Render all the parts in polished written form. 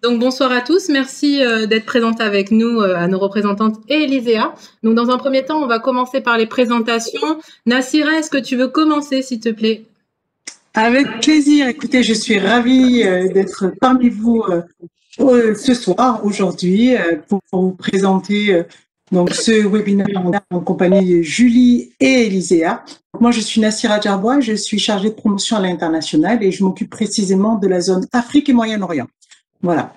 Donc bonsoir à tous, merci d'être présente avec nous, à nos représentantes et Elisea. Donc dans un premier temps, on va commencer par les présentations. Nassira, est-ce que tu veux commencer s'il te plaît? Avec plaisir. Écoutez, je suis ravie d'être parmi vous ce soir, aujourd'hui, pour vous présenter donc ce webinaire en compagnie de Julie et Elisea. Moi, je suis Nassira Djarboua, je suis chargée de promotion à l'international et je m'occupe précisément de la zone Afrique et Moyen-Orient. Voilà.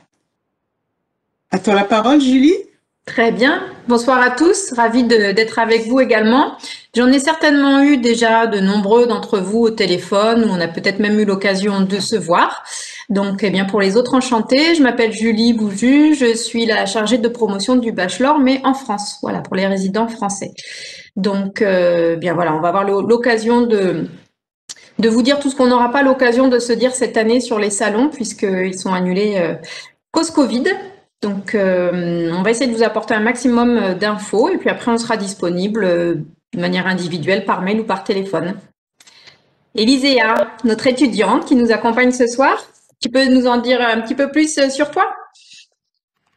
À toi la parole, Julie. Très bien. Bonsoir à tous. Ravie d'être avec vous également. J'en ai certainement eu déjà de nombreux d'entre vous au téléphone où on a peut-être même eu l'occasion de se voir. Donc, eh bien, pour les autres, enchantée. Je m'appelle Julie Bouju. Je suis la chargée de promotion du bachelor, mais en France. Voilà, pour les résidents français. Donc, bien voilà, on va avoir l'occasion de vous dire tout ce qu'on n'aura pas l'occasion de se dire cette année sur les salons puisqu'ils sont annulés cause Covid. Donc, on va essayer de vous apporter un maximum d'infos et puis après, on sera disponible de manière individuelle par mail ou par téléphone. Elisea, notre étudiante qui nous accompagne ce soir, tu peux nous en dire un petit peu plus sur toi?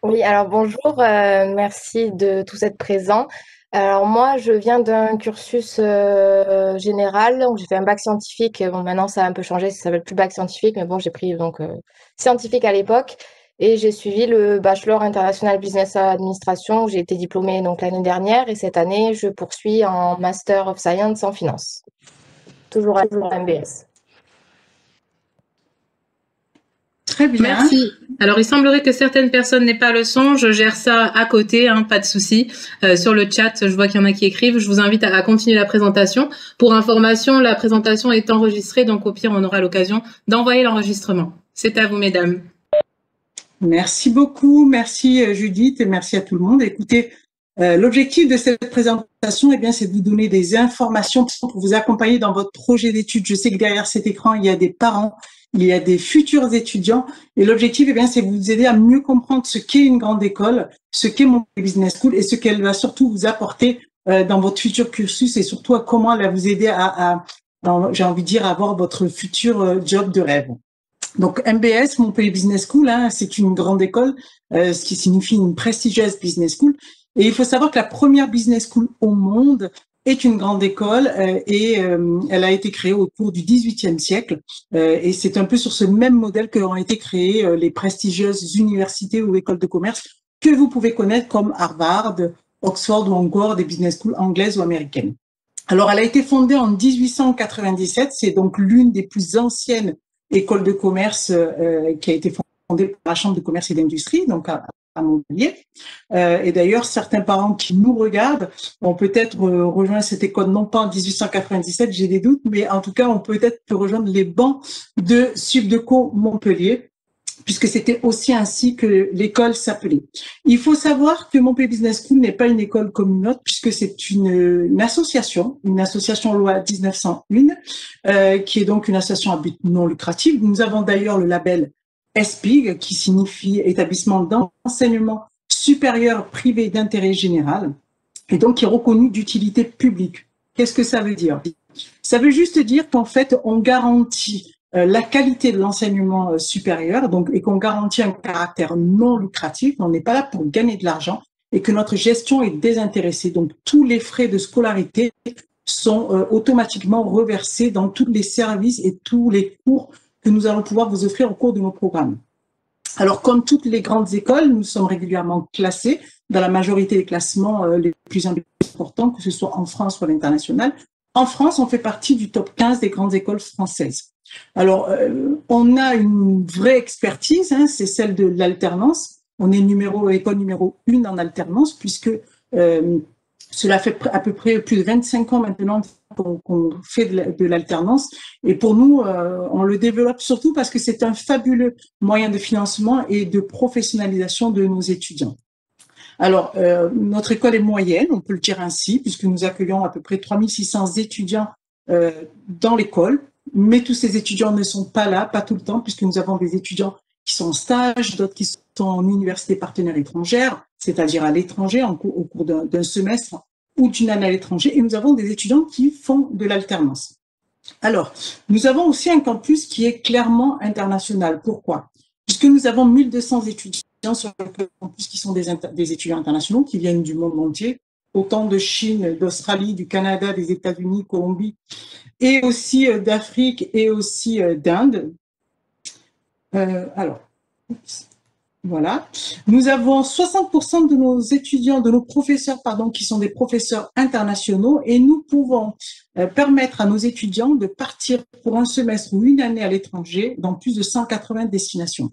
Oui, alors bonjour, merci de tous être présents. Alors moi, je viens d'un cursus général, donc j'ai fait un bac scientifique. Bon, maintenant ça a un peu changé, ça s'appelle plus bac scientifique, mais bon, j'ai pris donc scientifique à l'époque. Et j'ai suivi le Bachelor International Business Administration. J'ai été diplômée donc l'année dernière et cette année, je poursuis en Master of Science en finance. Toujours à MBS. Très bien. Merci. Alors, il semblerait que certaines personnes n'aient pas le son. Je gère ça à côté, hein, pas de souci. Sur le chat, je vois qu'il y en a qui écrivent. Je vous invite à continuer la présentation. Pour information, la présentation est enregistrée, donc au pire, on aura l'occasion d'envoyer l'enregistrement. C'est à vous, mesdames. Merci beaucoup, merci Judith et merci à tout le monde. Écoutez, l'objectif de cette présentation, eh bien, c'est de vous donner des informations pour vous accompagner dans votre projet d'études. Je sais que derrière cet écran, il y a des parents, il y a des futurs étudiants et l'objectif, eh bien, c'est de vous aider à mieux comprendre ce qu'est une grande école, ce qu'est mon business school et ce qu'elle va surtout vous apporter dans votre futur cursus et surtout à comment elle va vous aider j'ai envie de dire, à avoir votre futur job de rêve. Donc MBS, Montpellier Business School, hein, c'est une grande école, ce qui signifie une prestigieuse business school. Et il faut savoir que la première business school au monde est une grande école et elle a été créée au cours du XVIIIe siècle. Et c'est un peu sur ce même modèle qu'ont été créées les prestigieuses universités ou écoles de commerce que vous pouvez connaître comme Harvard, Oxford ou encore des business schools anglaises ou américaines. Alors, elle a été fondée en 1897. C'est donc l'une des plus anciennes école de commerce qui a été fondée par la Chambre de commerce et d'industrie, donc à Montpellier. Et d'ailleurs, certains parents qui nous regardent ont peut-être rejoint cette école, non pas en 1897, j'ai des doutes, mais en tout cas, on peut-être rejoindre les bancs de Subdeco Montpellier, puisque c'était aussi ainsi que l'école s'appelait. Il faut savoir que Montpellier Business School n'est pas une école comme une autre, puisque c'est une association loi 1901, qui est donc une association à but non lucratif. Nous avons d'ailleurs le label ESPIG, qui signifie établissement d'enseignement supérieur privé d'intérêt général, et donc qui est reconnu d'utilité publique. Qu'est-ce que ça veut dire? Ça veut juste dire qu'en fait, on garantit la qualité de l'enseignement supérieur, donc, et qu'on garantit un caractère non lucratif. On n'est pas là pour gagner de l'argent et que notre gestion est désintéressée. Donc, tous les frais de scolarité sont automatiquement reversés dans tous les services et tous les cours que nous allons pouvoir vous offrir au cours de nos programmes. Alors, comme toutes les grandes écoles, nous sommes régulièrement classés dans la majorité des classements les plus importants, que ce soit en France ou à l'international. En France, on fait partie du top 15 des grandes écoles françaises. Alors, on a une vraie expertise, hein, c'est celle de l'alternance. On est école numéro 1 en alternance, puisque cela fait à peu près plus de 25 ans maintenant qu'on fait de l'alternance. Et pour nous, on le développe surtout parce que c'est un fabuleux moyen de financement et de professionnalisation de nos étudiants. Alors, notre école est moyenne, on peut le dire ainsi, puisque nous accueillons à peu près 3600 étudiants dans l'école. Mais tous ces étudiants ne sont pas là, pas tout le temps, puisque nous avons des étudiants qui sont en stage, d'autres qui sont en université partenaire étrangère, c'est-à-dire à l'étranger au cours d'un semestre ou d'une année à l'étranger. Et nous avons des étudiants qui font de l'alternance. Alors, nous avons aussi un campus qui est clairement international. Pourquoi? puisque nous avons 1200 étudiants sur le campus qui sont des étudiants internationaux qui viennent du monde entier, autant de Chine, d'Australie, du Canada, des États-Unis, Colombie, et aussi d'Afrique et aussi d'Inde. Voilà. Nous avons 60% de nos étudiants, de nos professeurs, pardon, qui sont des professeurs internationaux et nous pouvons permettre à nos étudiants de partir pour un semestre ou une année à l'étranger dans plus de 180 destinations.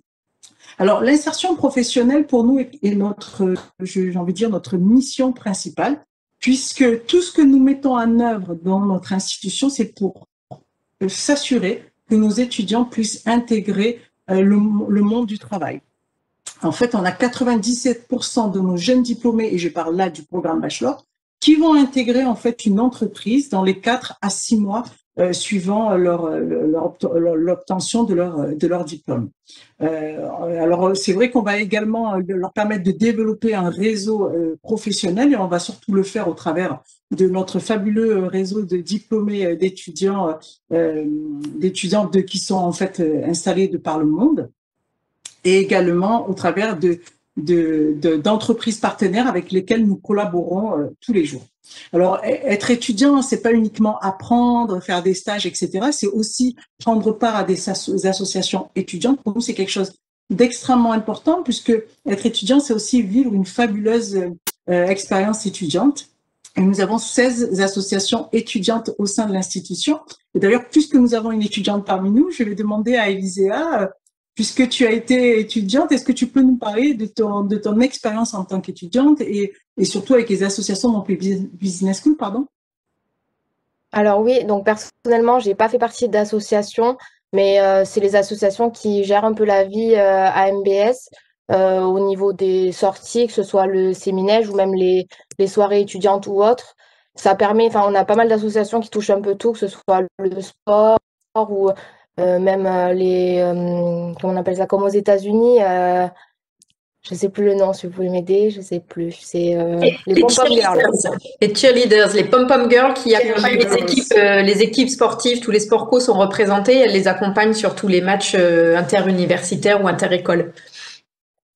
Alors, l'insertion professionnelle pour nous est notre, j'ai envie de dire, notre mission principale, puisque tout ce que nous mettons en œuvre dans notre institution, c'est pour s'assurer que nos étudiants puissent intégrer le monde du travail. En fait, on a 97% de nos jeunes diplômés, et je parle là du programme bachelor, qui vont intégrer en fait une entreprise dans les 4 à 6 mois suivant l'obtention de leur diplôme. Alors, c'est vrai qu'on va également leur permettre de développer un réseau professionnel et on va surtout le faire au travers de notre fabuleux réseau de diplômés d'étudiants qui sont en fait installés de par le monde, et également au travers d'entreprises partenaires avec lesquelles nous collaborons tous les jours. Alors, être étudiant, c'est pas uniquement apprendre, faire des stages, etc. C'est aussi prendre part à des associations étudiantes. Pour nous, c'est quelque chose d'extrêmement important puisque être étudiant, c'est aussi vivre une fabuleuse expérience étudiante. Et nous avons 16 associations étudiantes au sein de l'institution. Et d'ailleurs, puisque nous avons une étudiante parmi nous, je vais demander à Elisea, puisque tu as été étudiante, est-ce que tu peux nous parler de ton expérience en tant qu'étudiante et surtout avec les associations donc les business school, pardon? Alors oui, donc personnellement, j'ai pas fait partie d'associations, mais c'est les associations qui gèrent un peu la vie à MBS au niveau des sorties, que ce soit le séminège ou même les soirées étudiantes ou autres. Ça permet, enfin, on a pas mal d'associations qui touchent un peu tout, que ce soit le sport ou même comment on appelle ça, comme aux États-Unis, je sais plus le nom, si vous pouvez m'aider, je sais plus. C'est les pom-pom girls. Les cheerleaders, les pom-pom girls qui accompagnent les équipes sportives, tous les sport co sont représentés, elles les accompagnent sur tous les matchs interuniversitaires ou inter-écoles.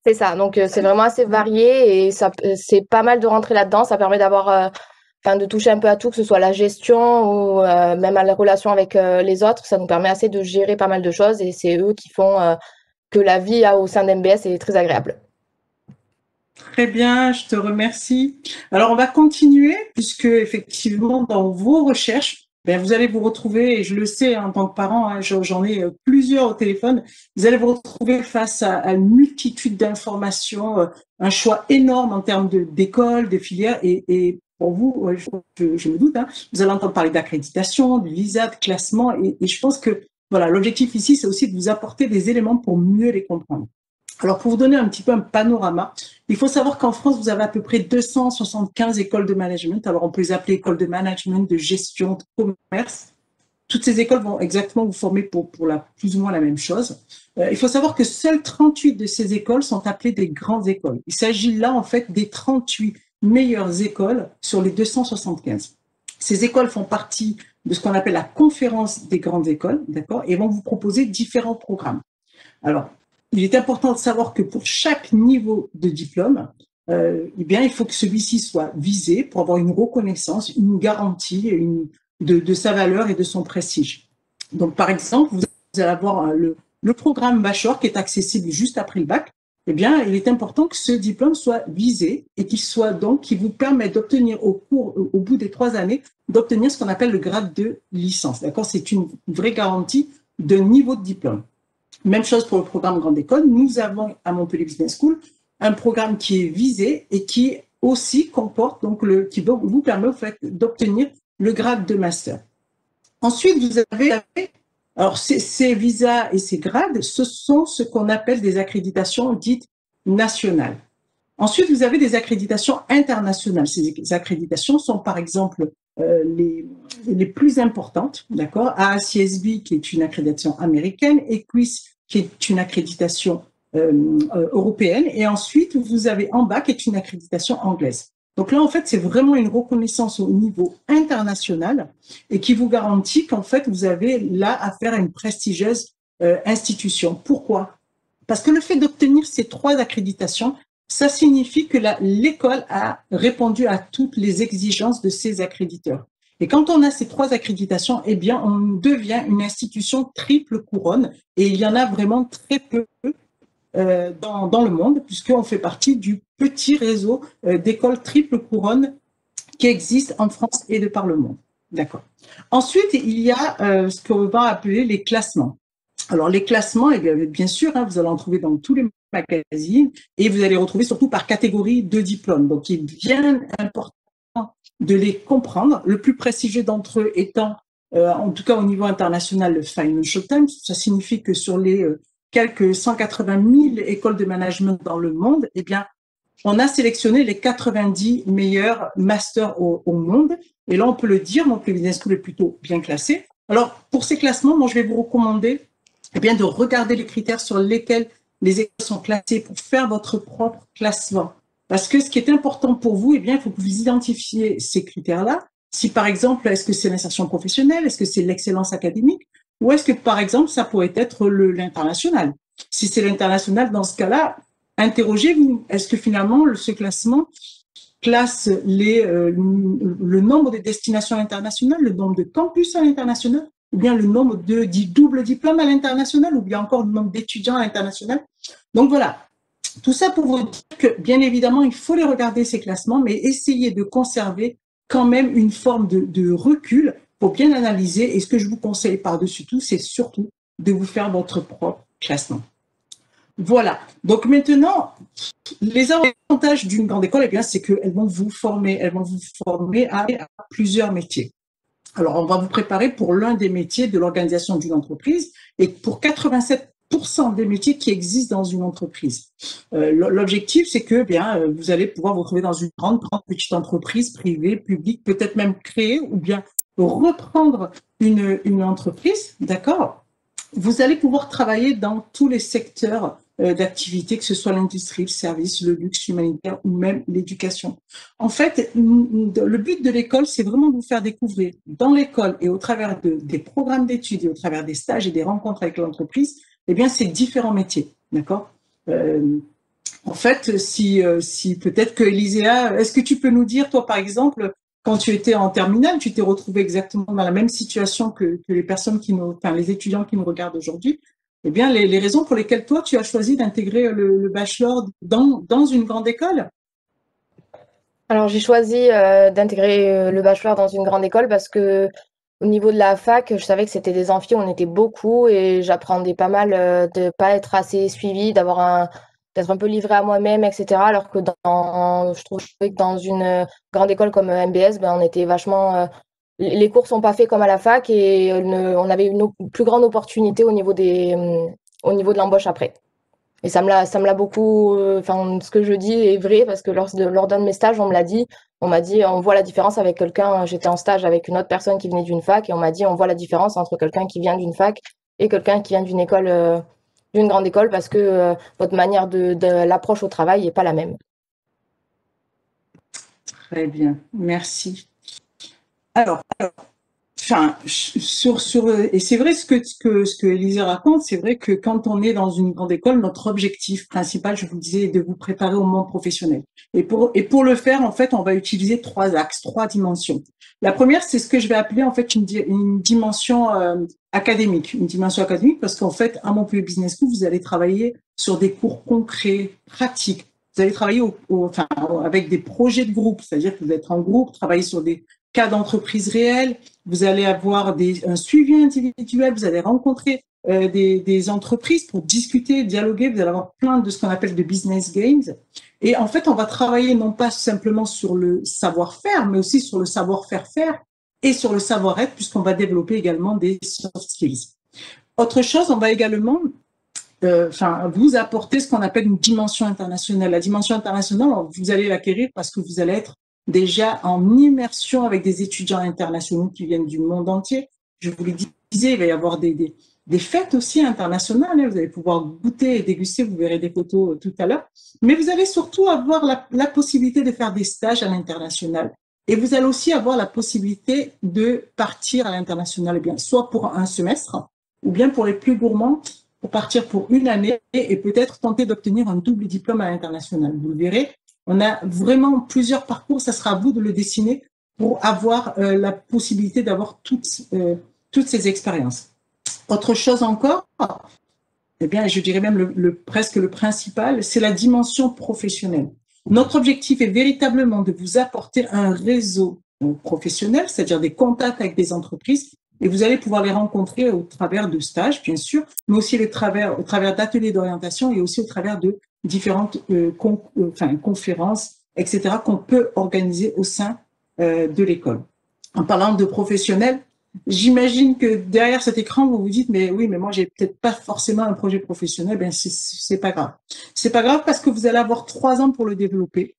C'est ça, donc c'est vraiment assez varié et ça, c'est pas mal de rentrer là-dedans, ça permet d'avoir de toucher un peu à tout, que ce soit la gestion ou même à la relation avec les autres. Ça nous permet assez de gérer pas mal de choses et c'est eux qui font que la vie au sein d'MBS est très agréable. Très bien, je te remercie. Alors, on va continuer puisque effectivement, dans vos recherches, vous allez vous retrouver, et je le sais en tant que parent, j'en ai plusieurs au téléphone, vous allez vous retrouver face à une multitude d'informations, un choix énorme en termes d'écoles, de filières et pour vous, je me doute, vous allez entendre parler d'accréditation, de visa, de classement, et je pense que voilà, l'objectif ici, c'est aussi de vous apporter des éléments pour mieux les comprendre. Alors, pour vous donner un petit peu un panorama, il faut savoir qu'en France, vous avez à peu près 275 écoles de management. Alors, on peut les appeler écoles de management, de gestion, de commerce. Toutes ces écoles vont exactement vous former pour plus ou moins la même chose. Il faut savoir que seules 38 de ces écoles sont appelées des grandes écoles. Il s'agit là, en fait, des 38 meilleures écoles sur les 275. Ces écoles font partie de ce qu'on appelle la conférence des grandes écoles, d'accord, et vont vous proposer différents programmes. Alors, il est important de savoir que pour chaque niveau de diplôme, il faut que celui-ci soit visé pour avoir une reconnaissance, une garantie de sa valeur et de son prestige. Donc, par exemple, vous allez avoir le programme bachelor qui est accessible juste après le bac. Il est important que ce diplôme soit visé et qu'il vous permette d'obtenir au bout des 3 années, d'obtenir ce qu'on appelle le grade de licence. D'accord? C'est une vraie garantie de niveau de diplôme. Même chose pour le programme Grande École. Nous avons à Montpellier Business School un programme qui est visé et qui aussi comporte, qui vous permet en fait, d'obtenir le grade de master. Ensuite, vous avez, alors ces visas et ces grades, ce sont ce qu'on appelle des accréditations dites nationales. Ensuite, vous avez des accréditations internationales. Ces accréditations sont par exemple les plus importantes, d'accord? AACSB, qui est une accréditation américaine, EQUIS, qui est une accréditation européenne, et ensuite, vous avez ANBA, qui est une accréditation anglaise. Donc là, en fait, c'est vraiment une reconnaissance au niveau international et qui vous garantit qu'en fait, vous avez là affaire à une prestigieuse institution. Pourquoi? Parce que le fait d'obtenir ces 3 accréditations, ça signifie que l'école a répondu à toutes les exigences de ses accréditeurs. Et quand on a ces 3 accréditations, eh bien, on devient une institution triple couronne. Et il y en a vraiment très peu dans le monde, puisqu'on fait partie du petit réseau d'écoles triple couronne qui existe en France et de par le monde. D'accord. Ensuite, il y a ce qu'on va appeler les classements. Alors, les classements, eh bien sûr, vous allez en trouver dans tous les magazines et vous allez les retrouver surtout par catégorie de diplômes. Donc, il est bien important de les comprendre. Le plus prestigieux d'entre eux étant, en tout cas au niveau international, le Financial Times. Ça signifie que sur les quelques 180 000 écoles de management dans le monde, eh bien, on a sélectionné les 90 meilleurs masters au monde. Et là, on peut le dire, Montpellier Business School est plutôt bien classé. Alors, pour ces classements, moi, je vais vous recommander de regarder les critères sur lesquels les écoles sont classées pour faire votre propre classement. Parce que ce qui est important pour vous, il faut que vous identifiez ces critères-là. Si, par exemple, est-ce que c'est l'insertion professionnelle? Est-ce que c'est l'excellence académique? Ou est-ce que, par exemple, ça pourrait être l'international? Si c'est l'international, dans ce cas-là, interrogez-vous. Est-ce que finalement, ce classement classe le nombre de destinations internationales, le nombre de campus à l'international, ou bien le nombre de doubles diplômes à l'international, ou bien encore le nombre d'étudiants à l'international? Donc voilà, tout ça pour vous dire que, bien évidemment, il faut les regarder, ces classements, mais essayer de conserver quand même une forme de recul pour bien analyser. Et ce que je vous conseille par-dessus tout, c'est surtout de vous faire votre propre classement. Voilà. Donc maintenant, les avantages d'une grande école, c'est qu'elles vont vous former, à plusieurs métiers. Alors, on va vous préparer pour l'un des métiers de l'organisation d'une entreprise et pour 87% des métiers qui existent dans une entreprise. L'objectif, c'est que vous allez pouvoir vous retrouver dans une grande petite entreprise privée, publique, peut-être même créer ou bien reprendre une entreprise, d'accord? Vous allez pouvoir travailler dans tous les secteurs d'activité, que ce soit l'industrie, le service, le luxe, l'humanitaire ou même l'éducation. En fait, le but de l'école, c'est vraiment de vous faire découvrir dans l'école et au travers des programmes d'études et au travers des stages et des rencontres avec l'entreprise, ces différents métiers, d'accord? En fait, si peut-être que Elisea, est-ce que tu peux nous dire, toi, par exemple, quand tu étais en terminale, tu t'es retrouvé exactement dans la même situation que les personnes les étudiants qui nous regardent aujourd'hui. Eh bien, les raisons pour lesquelles toi, tu as choisi d'intégrer le bachelor dans une grande école? Alors, j'ai choisi d'intégrer le bachelor dans une grande école parce que au niveau de la fac, je savais que c'était des amphis, on était beaucoup et j'apprenais pas mal de pas être assez suivie, d'être un peu livrée à moi-même, etc. Alors que je trouve que dans une grande école comme MBS, on était vachement les cours sont pas faits comme à la fac et on avait une plus grande opportunité au niveau de l'embauche après. Et ça me l'a beaucoup, ce que je dis est vrai parce que lors d'un de mes stages, on me l'a dit. On m'a dit, on voit la différence avec quelqu'un. J'étais en stage avec une autre personne qui venait d'une fac et on m'a dit, on voit la différence entre quelqu'un qui vient d'une fac et quelqu'un qui vient d'une école, d'une grande école parce que votre manière de l'approche au travail n'est pas la même. Très bien, merci. Alors, et c'est vrai ce que Élisée raconte, c'est vrai que quand on est dans une grande école, notre objectif principal, je vous disais, est de vous préparer au monde professionnel. Et pour le faire, en fait, on va utiliser 3 axes, 3 dimensions. La première, c'est ce que je vais appeler en fait une dimension académique, parce qu'en fait, à Montpellier Business School, vous allez travailler sur des cours concrets, pratiques. Vous allez travailler avec des projets de groupe, c'est-à-dire que vous êtes en groupe, travailler sur des cas d'entreprise réels, vous allez avoir un suivi individuel, vous allez rencontrer des entreprises pour discuter, dialoguer, vous allez avoir plein de ce qu'on appelle de business games. Et en fait, on va travailler non pas simplement sur le savoir-faire, mais aussi sur le savoir-faire et sur le savoir-être, puisqu'on va développer également des soft skills. Autre chose, on va également vous apporter ce qu'on appelle une dimension internationale. La dimension internationale, vous allez l'acquérir parce que vous allez être déjà en immersion avec des étudiants internationaux qui viennent du monde entier. Je vous le disais, il va y avoir des fêtes aussi internationales. Vous allez pouvoir goûter et déguster, vous verrez des photos tout à l'heure. Mais vous allez surtout avoir la possibilité de faire des stages à l'international. Et vous allez aussi avoir la possibilité de partir à l'international, soit pour un semestre, ou bien pour les plus gourmands, pour partir pour une année et peut-être tenter d'obtenir un double diplôme à l'international. Vous le verrez, on a vraiment plusieurs parcours, ça sera à vous de le dessiner pour avoir la possibilité d'avoir toutes ces expériences. Autre chose encore, eh bien, je dirais même presque le principal, c'est la dimension professionnelle. Notre objectif est véritablement de vous apporter un réseau professionnel, c'est-à-dire des contacts avec des entreprises, et vous allez pouvoir les rencontrer au travers de stages, bien sûr, mais aussi au travers d'ateliers d'orientation et aussi au travers de différentes conférences, etc., qu'on peut organiser au sein de l'école. En parlant de professionnels, j'imagine que derrière cet écran, vous vous dites, mais oui, mais moi, j'ai peut-être pas forcément un projet professionnel. Ben, c'est pas grave. C'est pas grave parce que vous allez avoir 3 ans pour le développer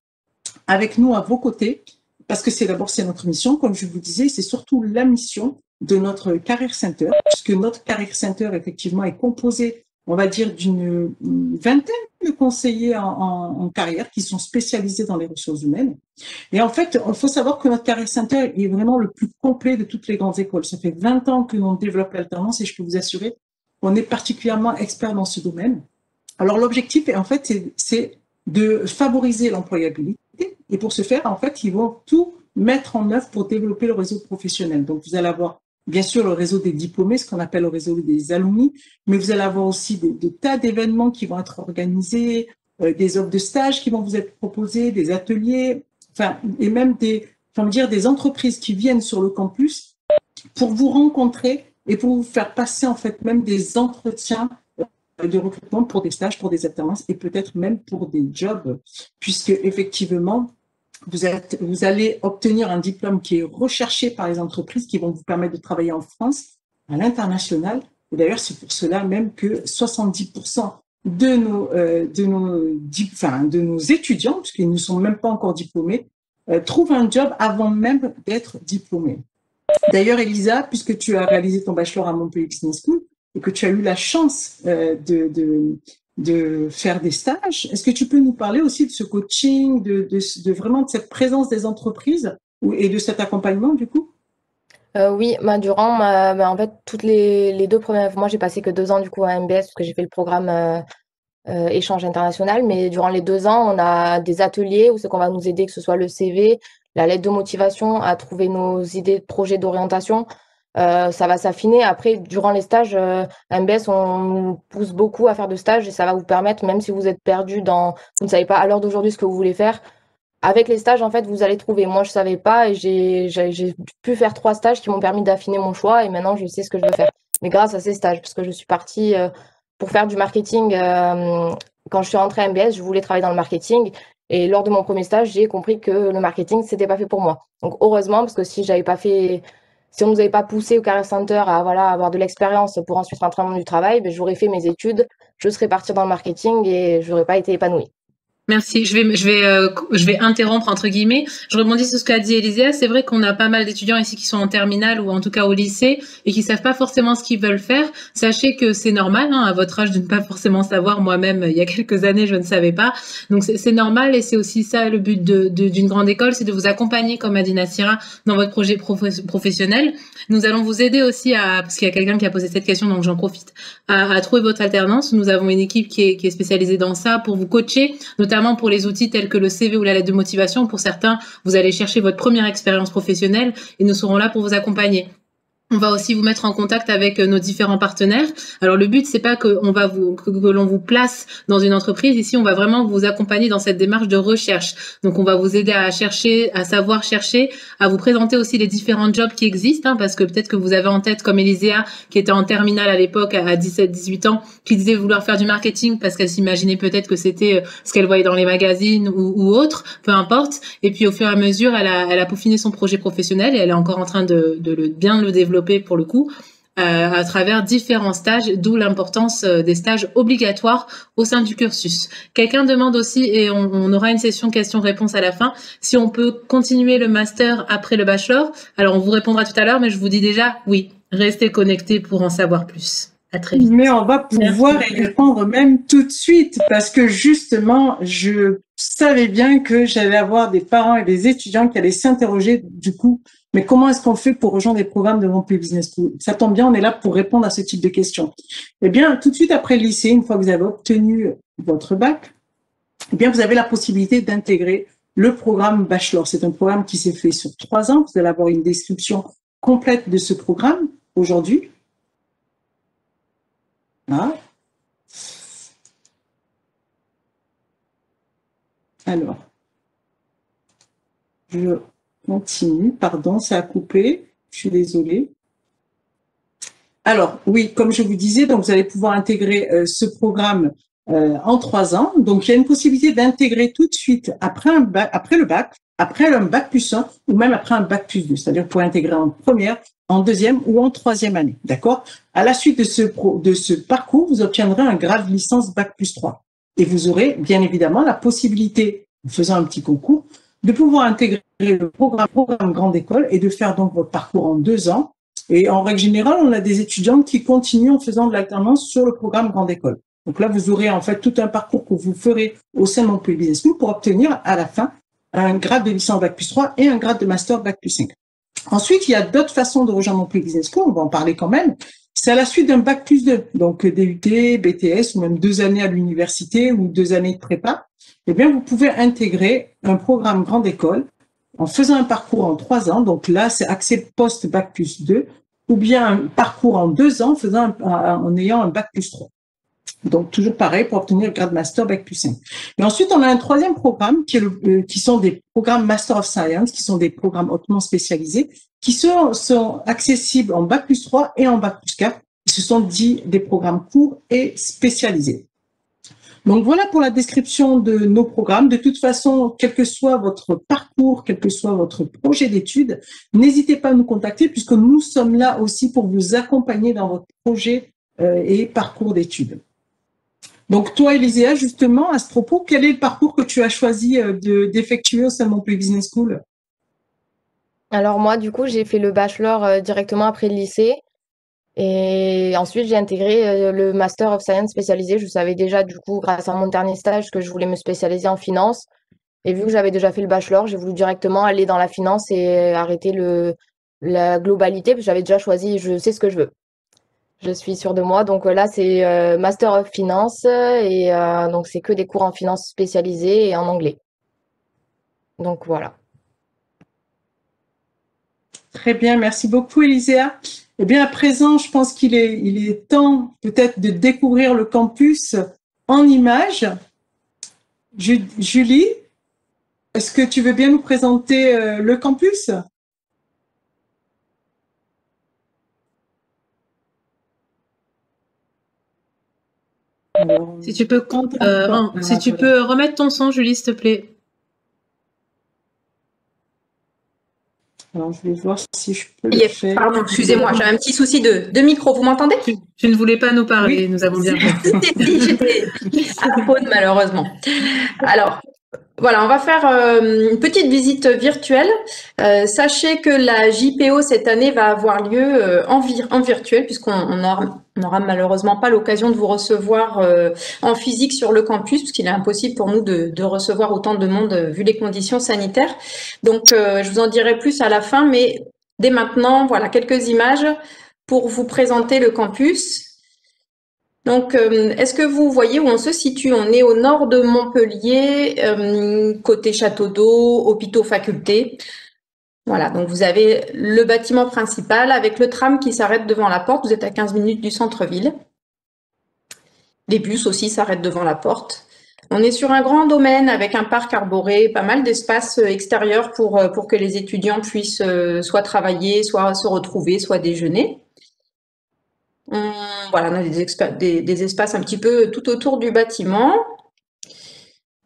avec nous à vos côtés, parce que c'est notre mission, comme je vous disais, c'est surtout la mission de notre Career Center, puisque notre Career Center, effectivement, est composé, on va dire, d'une vingtaine de conseillers en carrière qui sont spécialisés dans les ressources humaines. Et en fait, il faut savoir que notre Career Center est vraiment le plus complet de toutes les grandes écoles. Ça fait 20 ans que l'on développe l'alternance et je peux vous assurer qu'on est particulièrement expert dans ce domaine. Alors, l'objectif, en fait, c'est de favoriser l'employabilité. Et pour ce faire, en fait, ils vont tout mettre en œuvre pour développer le réseau professionnel. Donc, vous allez avoir bien sûr le réseau des diplômés, ce qu'on appelle le réseau des alumni, mais vous allez avoir aussi des tas d'événements qui vont être organisés, des offres de stage qui vont vous être proposées, des ateliers, et même des entreprises qui viennent sur le campus pour vous rencontrer et pour vous faire passer en fait même des entretiens de recrutement pour des stages, pour des alternances et peut-être même pour des jobs, puisque effectivement, vous allez obtenir un diplôme qui est recherché par les entreprises qui vont vous permettre de travailler en France, à l'international. Et d'ailleurs, c'est pour cela même que 70% de nos étudiants, puisqu'ils ne sont même pas encore diplômés, trouvent un job avant même d'être diplômés. D'ailleurs, Elisa, puisque tu as réalisé ton bachelor à Montpellier Business School et que tu as eu la chance de faire des stages. Est-ce que tu peux nous parler aussi de ce coaching, de vraiment de cette présence des entreprises et de cet accompagnement du coup? Oui, durant en fait toutes les 2 premières, moi j'ai passé que 2 ans du coup à MBS parce que j'ai fait le programme échange international, mais durant les 2 ans on a des ateliers où c'est qu'on va nous aider, que ce soit le CV, la lettre de motivation, à trouver nos idées de projets d'orientation. Ça va s'affiner. Après, durant les stages, à MBS, on nous pousse beaucoup à faire de stages et ça va vous permettre, même si vous êtes perdu vous ne savez pas à l'heure d'aujourd'hui ce que vous voulez faire, avec les stages, en fait, vous allez trouver. Moi, je savais pas et j'ai pu faire 3 stages qui m'ont permis d'affiner mon choix et maintenant, je sais ce que je veux faire. Mais grâce à ces stages, parce que je suis partie pour faire du marketing. Quand je suis rentrée à MBS, je voulais travailler dans le marketing et lors de mon premier stage, j'ai compris que le marketing, c'était pas fait pour moi. Donc, heureusement, parce que si on nous avait pas poussé au Career Center à avoir de l'expérience pour ensuite rentrer dans le monde du travail, j'aurais fait mes études, je serais partie dans le marketing et j'aurais pas été épanouie. Merci. Je vais interrompre entre guillemets. Je rebondis sur ce qu'a dit Elisea. C'est vrai qu'on a pas mal d'étudiants ici qui sont en terminale ou en tout cas au lycée et qui savent pas forcément ce qu'ils veulent faire. Sachez que c'est normal, à votre âge, de ne pas forcément savoir. Moi-même, il y a quelques années, je ne savais pas. Donc c'est normal et c'est aussi ça le but d'une grande école, c'est de vous accompagner, comme a dit Nassira, dans votre projet professionnel. Nous allons vous aider aussi parce qu'il y a quelqu'un qui a posé cette question, donc j'en profite, à trouver votre alternance. Nous avons une équipe qui est spécialisée dans ça pour vous coacher, notamment pour les outils tels que le CV ou la lettre de motivation. Pour certains, vous allez chercher votre première expérience professionnelle et nous serons là pour vous accompagner. On va aussi vous mettre en contact avec nos différents partenaires. Alors le but, c'est pas que l'on vous place dans une entreprise. Ici, on va vraiment vous accompagner dans cette démarche de recherche. Donc on va vous aider à chercher, à savoir chercher, à vous présenter aussi les différents jobs qui existent, parce que peut-être que vous avez en tête, comme Elisea, qui était en terminale à l'époque à 17-18 ans, qui disait vouloir faire du marketing parce qu'elle s'imaginait peut-être que c'était ce qu'elle voyait dans les magazines ou autre, peu importe. Et puis au fur et à mesure, elle a peaufiné son projet professionnel et elle est encore en train de bien le développer pour le coup, à travers différents stages, d'où l'importance des stages obligatoires au sein du cursus. Quelqu'un demande aussi, et on aura une session questions-réponses à la fin, si on peut continuer le master après le bachelor. Alors on vous répondra tout à l'heure, mais je vous dis déjà, oui, restez connectés pour en savoir plus. À très vite. Mais on va pouvoir y répondre même tout de suite parce que justement, je savais bien que j'allais avoir des parents et des étudiants qui allaient s'interroger du coup, mais comment est-ce qu'on fait pour rejoindre les programmes de Montpellier Business School? Ça tombe bien, on est là pour répondre à ce type de questions. Eh bien, tout de suite après le lycée, une fois que vous avez obtenu votre bac, eh bien, vous avez la possibilité d'intégrer le programme Bachelor. C'est un programme qui s'est fait sur 3 ans. Vous allez avoir une description complète de ce programme aujourd'hui. Voilà. Alors, je continue. Pardon, ça a coupé. Je suis désolée. Alors, oui, comme je vous disais, donc vous allez pouvoir intégrer ce programme en 3 ans. Donc, il y a une possibilité d'intégrer tout de suite après le bac, après un bac plus 1 ou même après un bac plus 2. C'est-à-dire pour intégrer en première, en deuxième ou en troisième année. D'accord? À la suite de ce parcours, vous obtiendrez un grade licence bac plus 3. Et vous aurez bien évidemment la possibilité, en faisant un petit concours, de pouvoir intégrer le programme grande école et de faire donc votre parcours en 2 ans. Et en règle générale, on a des étudiants qui continuent en faisant de l'alternance sur le programme grande école. Donc là, vous aurez en fait tout un parcours que vous ferez au sein de Montpellier Business School pour obtenir à la fin un grade de licence bac plus 3 et un grade de master bac plus 5. Ensuite, il y a d'autres façons de rejoindre Montpellier Business School, on va en parler quand même. C'est à la suite d'un bac plus 2, donc DUT, BTS ou même 2 années à l'université ou 2 années de prépa. Eh bien, vous pouvez intégrer un programme grande école en faisant un parcours en 3 ans. Donc là, c'est accès post-bac plus 2 ou bien un parcours en 2 ans en ayant un bac plus 3. Donc, toujours pareil pour obtenir le grade master bac plus 5. Et ensuite, on a un troisième programme qui sont des programmes Master of Science, qui sont des programmes hautement spécialisés, qui sont accessibles en bac plus 3 et en bac plus 4. Ce sont des programmes courts et spécialisés. Donc, voilà pour la description de nos programmes. De toute façon, quel que soit votre parcours, quel que soit votre projet d'études, n'hésitez pas à nous contacter puisque nous sommes là aussi pour vous accompagner dans votre projet et parcours d'études. Donc, toi, Elisea, justement, à ce propos, quel est le parcours que tu as choisi d'effectuer au sein de Montpellier Business School? Alors moi, du coup, j'ai fait le bachelor directement après le lycée. Et ensuite, j'ai intégré le Master of Science spécialisé. Je savais déjà, du coup, grâce à mon dernier stage, que je voulais me spécialiser en finance. Et vu que j'avais déjà fait le bachelor, j'ai voulu directement aller dans la finance et arrêter la globalité, parce que j'avais déjà choisi, je sais ce que je veux. Je suis sûre de moi. Donc là, c'est Master of Finance et donc c'est que des cours en finance spécialisés et en anglais. Donc voilà. Très bien, merci beaucoup, Elisea. Eh bien, à présent, je pense qu'il est temps peut-être de découvrir le campus en images. Julie, est-ce que tu veux bien nous présenter le campus? Si tu peux remettre ton son, Julie, s'il te plaît. Alors, je vais voir si je peux le faire. Pardon, excusez-moi, j'ai un petit souci de micro. Vous m'entendez? Tu ne voulais pas nous parler, Oui. nous avons bien compris. J'étais à faune, malheureusement. Alors, voilà, on va faire une petite visite virtuelle. Sachez que la JPO cette année va avoir lieu en virtuel, puisqu'on n'aura malheureusement pas l'occasion de vous recevoir en physique sur le campus, puisqu'il est impossible pour nous de recevoir autant de monde vu les conditions sanitaires. Donc, je vous en dirai plus à la fin, mais dès maintenant, voilà quelques images pour vous présenter le campus. Donc, est-ce que vous voyez où on se situe? On est au nord de Montpellier, côté Château d'Eau, hôpitaux, facultés. Voilà, donc vous avez le bâtiment principal avec le tram qui s'arrête devant la porte. Vous êtes à 15 minutes du centre-ville. Les bus aussi s'arrêtent devant la porte. On est sur un grand domaine avec un parc arboré, pas mal d'espaces extérieurs pour que les étudiants puissent soit travailler, soit se retrouver, soit déjeuner. Voilà, on a des espaces un petit peu tout autour du bâtiment.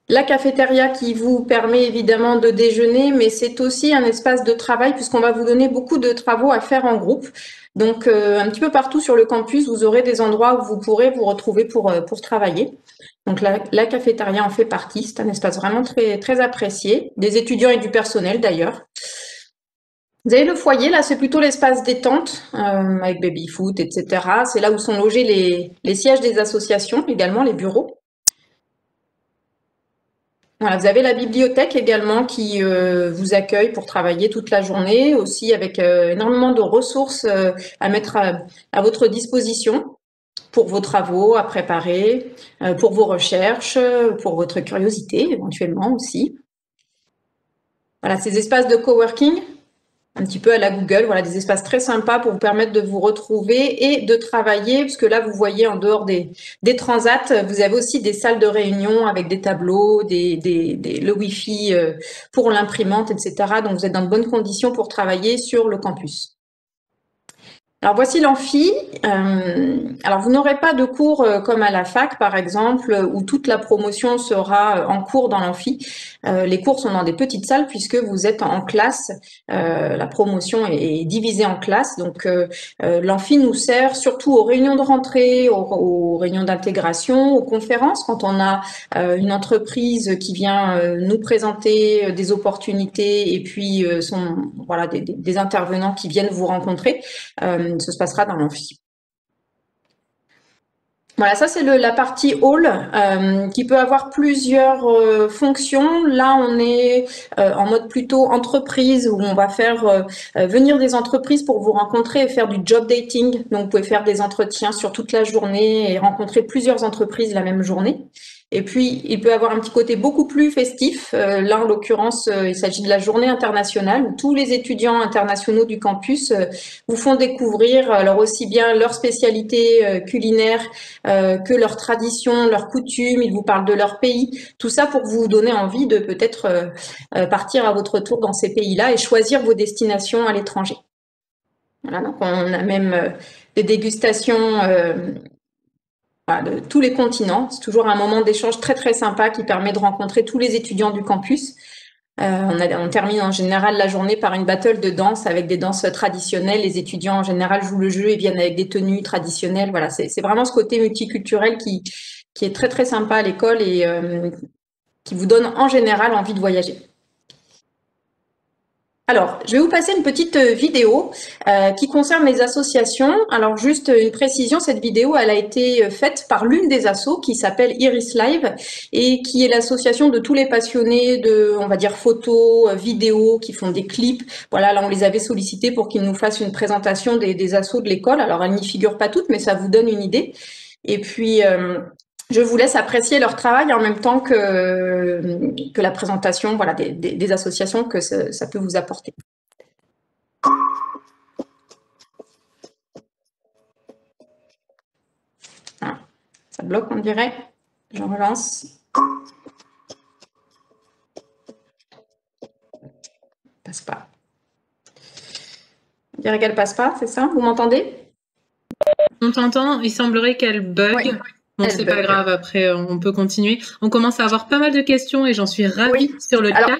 La cafétéria qui vous permet évidemment de déjeuner, mais c'est aussi un espace de travail puisqu'on va vous donner beaucoup de travaux à faire en groupe. Donc, un petit peu partout sur le campus, vous aurez des endroits où vous pourrez vous retrouver pour travailler. Donc, la cafétéria en fait partie. C'est un espace vraiment très, très apprécié, des étudiants et du personnel d'ailleurs. Vous avez le foyer, là, c'est plutôt l'espace détente, avec baby-foot, etc. C'est là où sont logés les sièges des associations, également les bureaux. Voilà, vous avez la bibliothèque également qui vous accueille pour travailler toute la journée, aussi avec énormément de ressources à mettre à votre disposition pour vos travaux à préparer, pour vos recherches, pour votre curiosité éventuellement aussi. Voilà, ces espaces de coworking, un petit peu à la Google, voilà, des espaces très sympas pour vous permettre de vous retrouver et de travailler, parce que là, vous voyez en dehors des transats, vous avez aussi des salles de réunion avec des tableaux, le Wi-Fi pour l'imprimante, etc. Donc, vous êtes dans de bonnes conditions pour travailler sur le campus. Alors voici l'amphi. Alors vous n'aurez pas de cours comme à la fac par exemple où toute la promotion sera en cours dans l'amphi. Les cours sont dans des petites salles puisque vous êtes en classe. La promotion est divisée en classes. Donc l'amphi nous sert surtout aux réunions de rentrée, aux réunions d'intégration, aux conférences quand on a une entreprise qui vient nous présenter des opportunités et puis voilà des intervenants qui viennent vous rencontrer. Ça se passera dans l'amphi. Voilà, ça c'est la partie hall qui peut avoir plusieurs fonctions. Là, on est en mode plutôt entreprise où on va faire venir des entreprises pour vous rencontrer et faire du job dating. Donc, vous pouvez faire des entretiens sur toute la journée et rencontrer plusieurs entreprises la même journée. Et puis, il peut avoir un petit côté beaucoup plus festif. Là, en l'occurrence, il s'agit de la journée internationale où tous les étudiants internationaux du campus vous font découvrir alors aussi bien leur spécialité culinaire que leurs traditions, leurs coutumes. Ils vous parlent de leur pays. Tout ça pour vous donner envie de peut-être partir à votre tour dans ces pays-là et choisir vos destinations à l'étranger. Voilà, donc on a même des dégustations de tous les continents. C'est toujours un moment d'échange très très sympa qui permet de rencontrer tous les étudiants du campus. On termine en général la journée par une battle de danse avec des danses traditionnelles. Les étudiants en général jouent le jeu et viennent avec des tenues traditionnelles. Voilà, c'est vraiment ce côté multiculturel qui est très très sympa à l'école et qui vous donne en général envie de voyager. Alors, je vais vous passer une petite vidéo qui concerne les associations. Alors, juste une précision, cette vidéo, elle a été faite par l'une des assos qui s'appelle Iris Live et qui est l'association de tous les passionnés de, on va dire, photos, vidéos, qui font des clips. Voilà, là, on les avait sollicités pour qu'ils nous fassent une présentation des assos de l'école. Alors, elles n'y figurent pas toutes, mais ça vous donne une idée. Et puis, je vous laisse apprécier leur travail en même temps que la présentation voilà, des associations que ça peut vous apporter. Ah, ça bloque, on dirait. Je relance. Passe pas. On dirait qu'elle passe pas, c'est ça? Vous m'entendez? On t'entend, il semblerait qu'elle bug. Oui. Bon, c'est pas grave, après on peut continuer. On commence à avoir pas mal de questions et j'en suis ravie sur le chat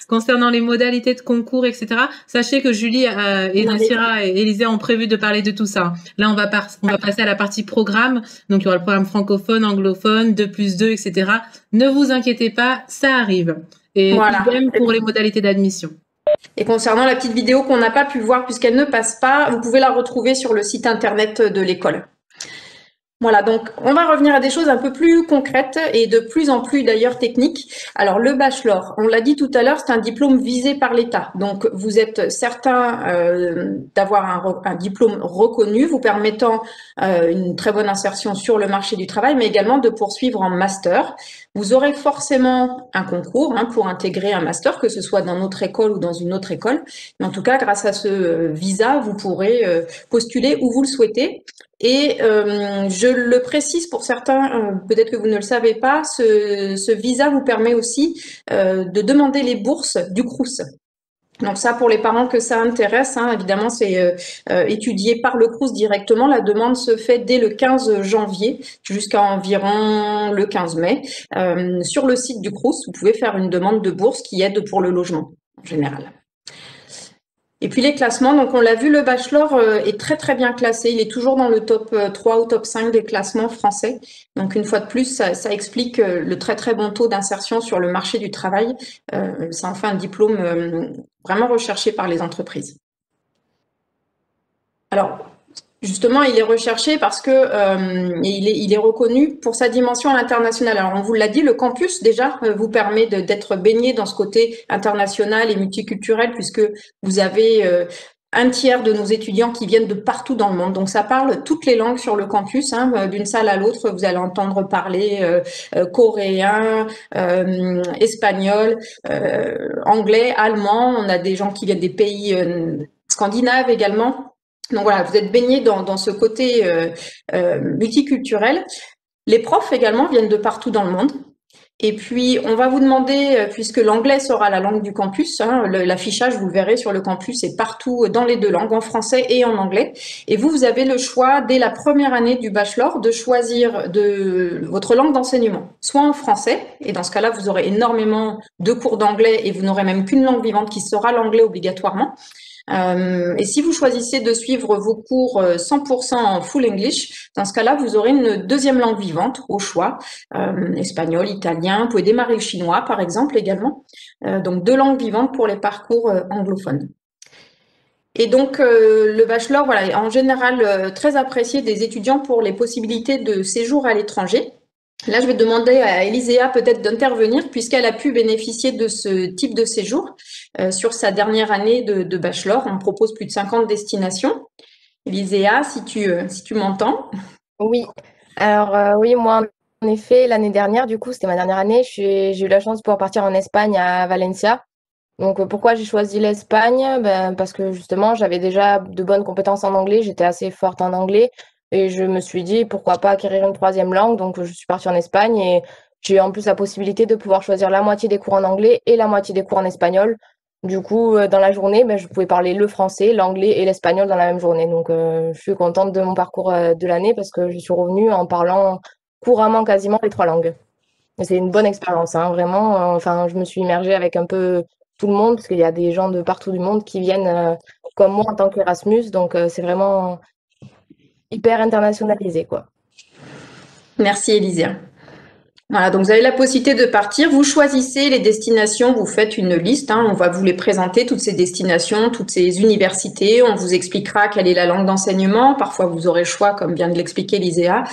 concernant les modalités de concours, etc. Sachez que Julie et Nassira et Élisée ont prévu de parler de tout ça. Là, on va passer à la partie programme. Donc, il y aura le programme francophone, anglophone, 2+2, etc. Ne vous inquiétez pas, ça arrive. Et voilà. Idem pour les modalités d'admission. Et concernant la petite vidéo qu'on n'a pas pu voir puisqu'elle ne passe pas, vous pouvez la retrouver sur le site internet de l'école. Voilà, donc on va revenir à des choses un peu plus concrètes et de plus en plus d'ailleurs techniques. Alors le bachelor, on l'a dit tout à l'heure, c'est un diplôme visé par l'État. Donc vous êtes certain d'avoir un diplôme reconnu, vous permettant une très bonne insertion sur le marché du travail, mais également de poursuivre en master. Vous aurez forcément un concours pour intégrer un master, que ce soit dans notre école ou dans une autre école. Mais en tout cas, grâce à ce visa, vous pourrez postuler où vous le souhaitez. Et je le précise pour certains, peut-être que vous ne le savez pas, ce visa vous permet aussi de demander les bourses du Crous. Donc ça, pour les parents que ça intéresse, évidemment, c'est étudié par le Crous directement. La demande se fait dès le 15 janvier jusqu'à environ le 15 mai. Sur le site du Crous, vous pouvez faire une demande de bourse qui aide pour le logement en général. Et puis les classements, donc on l'a vu, le bachelor est très très bien classé, il est toujours dans le top 3 ou top 5 des classements français. Donc une fois de plus, ça explique le très très bon taux d'insertion sur le marché du travail. C'est enfin un diplôme vraiment recherché par les entreprises. Alors, justement, il est recherché parce que il est reconnu pour sa dimension à l'international. Alors, on vous l'a dit, le campus déjà vous permet d'être baigné dans ce côté international et multiculturel, puisque vous avez un tiers de nos étudiants qui viennent de partout dans le monde. Donc, ça parle toutes les langues sur le campus, hein, d'une salle à l'autre. Vous allez entendre parler coréen, espagnol, anglais, allemand. On a des gens qui viennent des pays scandinaves également. Donc voilà, vous êtes baigné dans ce côté multiculturel. Les profs également viennent de partout dans le monde. Et puis, on va vous demander, puisque l'anglais sera la langue du campus, hein, l'affichage, vous le verrez sur le campus, est partout dans les deux langues, en français et en anglais. Et vous avez le choix, dès la première année du bachelor, de choisir votre langue d'enseignement, soit en français, et dans ce cas-là, vous aurez énormément de cours d'anglais et vous n'aurez même qu'une langue vivante qui sera l'anglais obligatoirement. Et si vous choisissez de suivre vos cours 100% en full English, dans ce cas-là, vous aurez une deuxième langue vivante au choix, espagnol, italien. Vous pouvez démarrer le chinois, par exemple, également. Donc, 2 langues vivantes pour les parcours anglophones. Et donc, le bachelor, voilà, est en général très apprécié des étudiants pour les possibilités de séjour à l'étranger. Là, je vais demander à Elisea peut-être d'intervenir puisqu'elle a pu bénéficier de ce type de séjour sur sa dernière année de bachelor. On propose plus de 50 destinations. Elisea, si tu m'entends. Oui, alors oui, moi, en effet, l'année dernière, du coup, c'était ma dernière année, j'ai eu la chance de pouvoir partir en Espagne, à Valencia. Donc, pourquoi j'ai choisi l'Espagne? Ben, parce que justement, j'avais déjà de bonnes compétences en anglais, j'étais assez forte en anglais. Et je me suis dit, pourquoi pas acquérir une troisième langue? Donc, je suis partie en Espagne et j'ai eu en plus la possibilité de pouvoir choisir la moitié des cours en anglais et la moitié des cours en espagnol. Du coup, dans la journée, ben, je pouvais parler le français, l'anglais et l'espagnol dans la même journée. Donc, je suis contente de mon parcours de l'année parce que je suis revenue en parlant couramment quasiment les 3 langues. Et c'est une bonne expérience, hein, vraiment. Enfin, je me suis immergée avec un peu tout le monde parce qu'il y a des gens de partout du monde qui viennent comme moi en tant qu'Erasmus. Donc, c'est vraiment hyper internationalisé, quoi. Merci, Elisea. Voilà, donc vous avez la possibilité de partir, vous choisissez les destinations, vous faites une liste, hein, on va vous les présenter, toutes ces destinations, toutes ces universités, on vous expliquera quelle est la langue d'enseignement, parfois vous aurez le choix, comme vient de l'expliquer Elisea,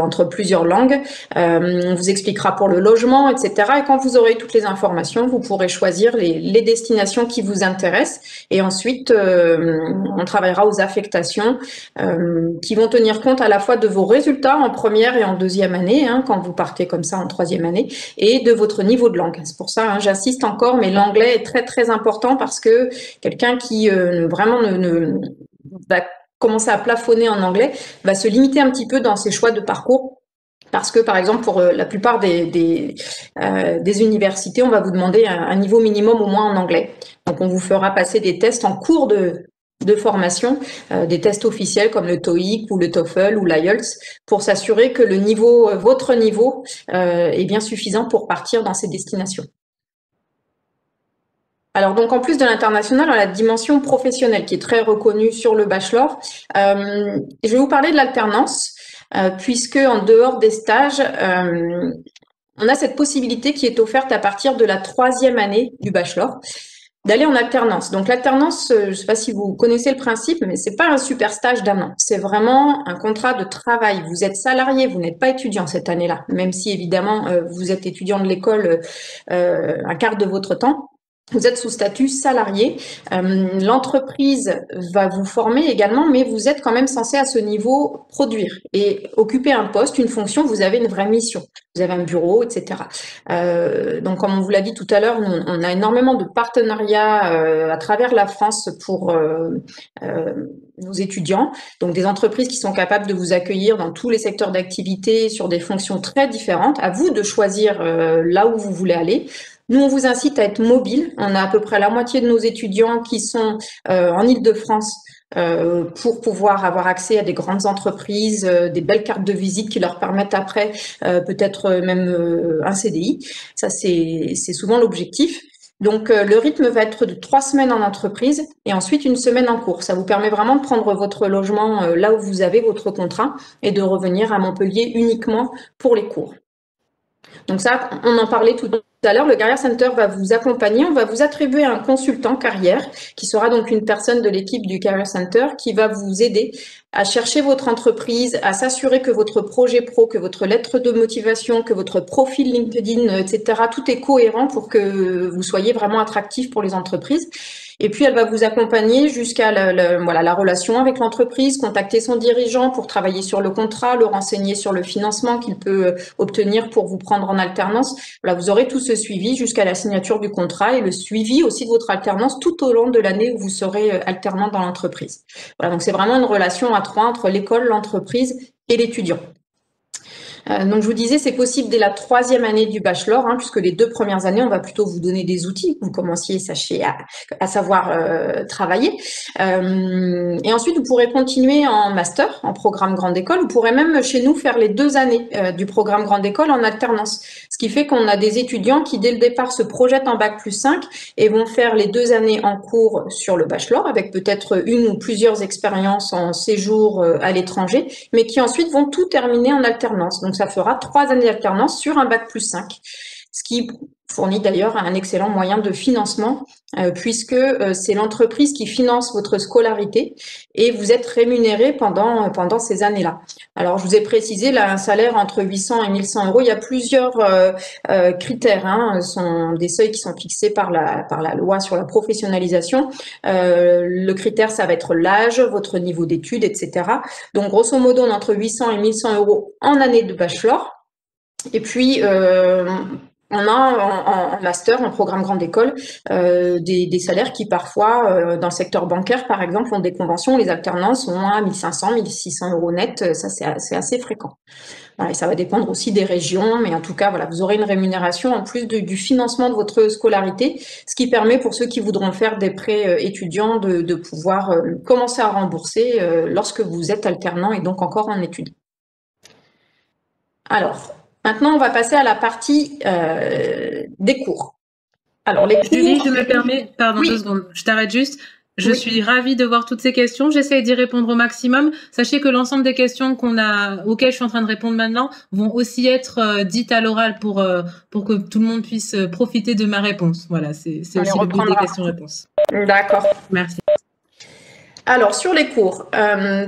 entre plusieurs langues, on vous expliquera pour le logement, etc. Et quand vous aurez toutes les informations, vous pourrez choisir les destinations qui vous intéressent et ensuite on travaillera aux affectations qui vont tenir compte à la fois de vos résultats en première et en deuxième année, hein, quand vous partez comme ça en troisième année, et de votre niveau de langue. C'est pour ça, hein, j'insiste encore, mais l'anglais est très très important parce que quelqu'un qui vraiment va commencer à plafonner en anglais va se limiter un petit peu dans ses choix de parcours. Parce que, par exemple, pour la plupart des universités, on va vous demander un niveau minimum au moins en anglais. Donc, on vous fera passer des tests en cours de formation, des tests officiels comme le TOEIC ou le TOEFL ou l'IELTS pour s'assurer que le niveau, votre niveau, est bien suffisant pour partir dans ces destinations. Alors donc en plus de l'international, on a la dimension professionnelle qui est très reconnue sur le bachelor. Je vais vous parler de l'alternance puisque en dehors des stages, on a cette possibilité qui est offerte à partir de la 3e année du bachelor d'aller en alternance. Donc l'alternance, je ne sais pas si vous connaissez le principe, mais c'est pas un super stage d'un an. C'est vraiment un contrat de travail. Vous êtes salarié, vous n'êtes pas étudiant cette année-là, même si évidemment vous êtes étudiant de l'école un quart de votre temps. Vous êtes sous statut salarié. L'entreprise va vous former également, mais vous êtes quand même censé à ce niveau produire et occuper un poste, une fonction. Vous avez une vraie mission. Vous avez un bureau, etc. Donc, comme on vous l'a dit tout à l'heure, on a énormément de partenariats à travers la France pour nos étudiants. Donc, des entreprises qui sont capables de vous accueillir dans tous les secteurs d'activité sur des fonctions très différentes. À vous de choisir là où vous voulez aller. Nous, on vous incite à être mobile. On a à peu près la moitié de nos étudiants qui sont en Île-de-France pour pouvoir avoir accès à des grandes entreprises, des belles cartes de visite qui leur permettent après peut-être même un CDI. Ça, c'est souvent l'objectif. Donc, le rythme va être de 3 semaines en entreprise et ensuite 1 semaine en cours. Ça vous permet vraiment de prendre votre logement là où vous avez votre contrat et de revenir à Montpellier uniquement pour les cours. Donc ça, on en parlait tout tout à l'heure, le Career Center va vous accompagner. On va vous attribuer un consultant carrière qui sera donc une personne de l'équipe du Career Center qui va vous aider à chercher votre entreprise, à s'assurer que votre projet pro, que votre lettre de motivation, que votre profil LinkedIn, etc., tout est cohérent pour que vous soyez vraiment attractif pour les entreprises. Et puis, elle va vous accompagner jusqu'à la relation avec l'entreprise, contacter son dirigeant pour travailler sur le contrat, le renseigner sur le financement qu'il peut obtenir pour vous prendre en alternance. Voilà, vous aurez tout ce suivi jusqu'à la signature du contrat et le suivi aussi de votre alternance tout au long de l'année où vous serez alternant dans l'entreprise. Voilà, donc c'est vraiment une relation à trois entre l'école, l'entreprise et l'étudiant. Donc, je vous disais, c'est possible dès la 3e année du bachelor, puisque les 2 premières années, on va plutôt vous donner des outils, que vous commenciez, sachiez à savoir travailler. Et ensuite, vous pourrez continuer en master, en programme grande école. Vous pourrez même chez nous faire les 2 années du programme grande école en alternance. Ce qui fait qu'on a des étudiants qui, dès le départ, se projettent en bac plus 5 et vont faire les 2 années en cours sur le bachelor, avec peut-être une ou plusieurs expériences en séjour à l'étranger, mais qui ensuite vont tout terminer en alternance. Donc, ça fera 3 années d'alternance sur un bac plus 5, ce qui fournit d'ailleurs un excellent moyen de financement puisque c'est l'entreprise qui finance votre scolarité et vous êtes rémunéré pendant ces années-là. Alors, je vous ai précisé là un salaire entre 800 et 1100 euros. Il y a plusieurs critères, ce sont des seuils qui sont fixés par la loi sur la professionnalisation. Le critère, ça va être l'âge, votre niveau d'études, etc. Donc, grosso modo, on est entre 800 et 1100 euros en année de bachelor. Et puis, on a en master, en programme grande école, des salaires qui parfois, dans le secteur bancaire par exemple, ont des conventions où les alternances ont à 1500, 1600 euros net. Ça, c'est assez fréquent. Voilà, et ça va dépendre aussi des régions, mais en tout cas, voilà, vous aurez une rémunération en plus du financement de votre scolarité, ce qui permet pour ceux qui voudront faire des prêts étudiants de pouvoir commencer à rembourser lorsque vous êtes alternant et donc encore en études. Alors, maintenant, on va passer à la partie des cours. Alors, les cours... Julie, je me permets, pardon, oui. 2 secondes, je t'arrête juste. Je suis ravie de voir toutes ces questions. J'essaie d'y répondre au maximum. Sachez que l'ensemble des questions auxquelles je suis en train de répondre maintenant vont aussi être dites à l'oral pour que tout le monde puisse profiter de ma réponse. Voilà, c'est aussi le but des questions-réponses. D'accord. Merci. Alors, sur les cours,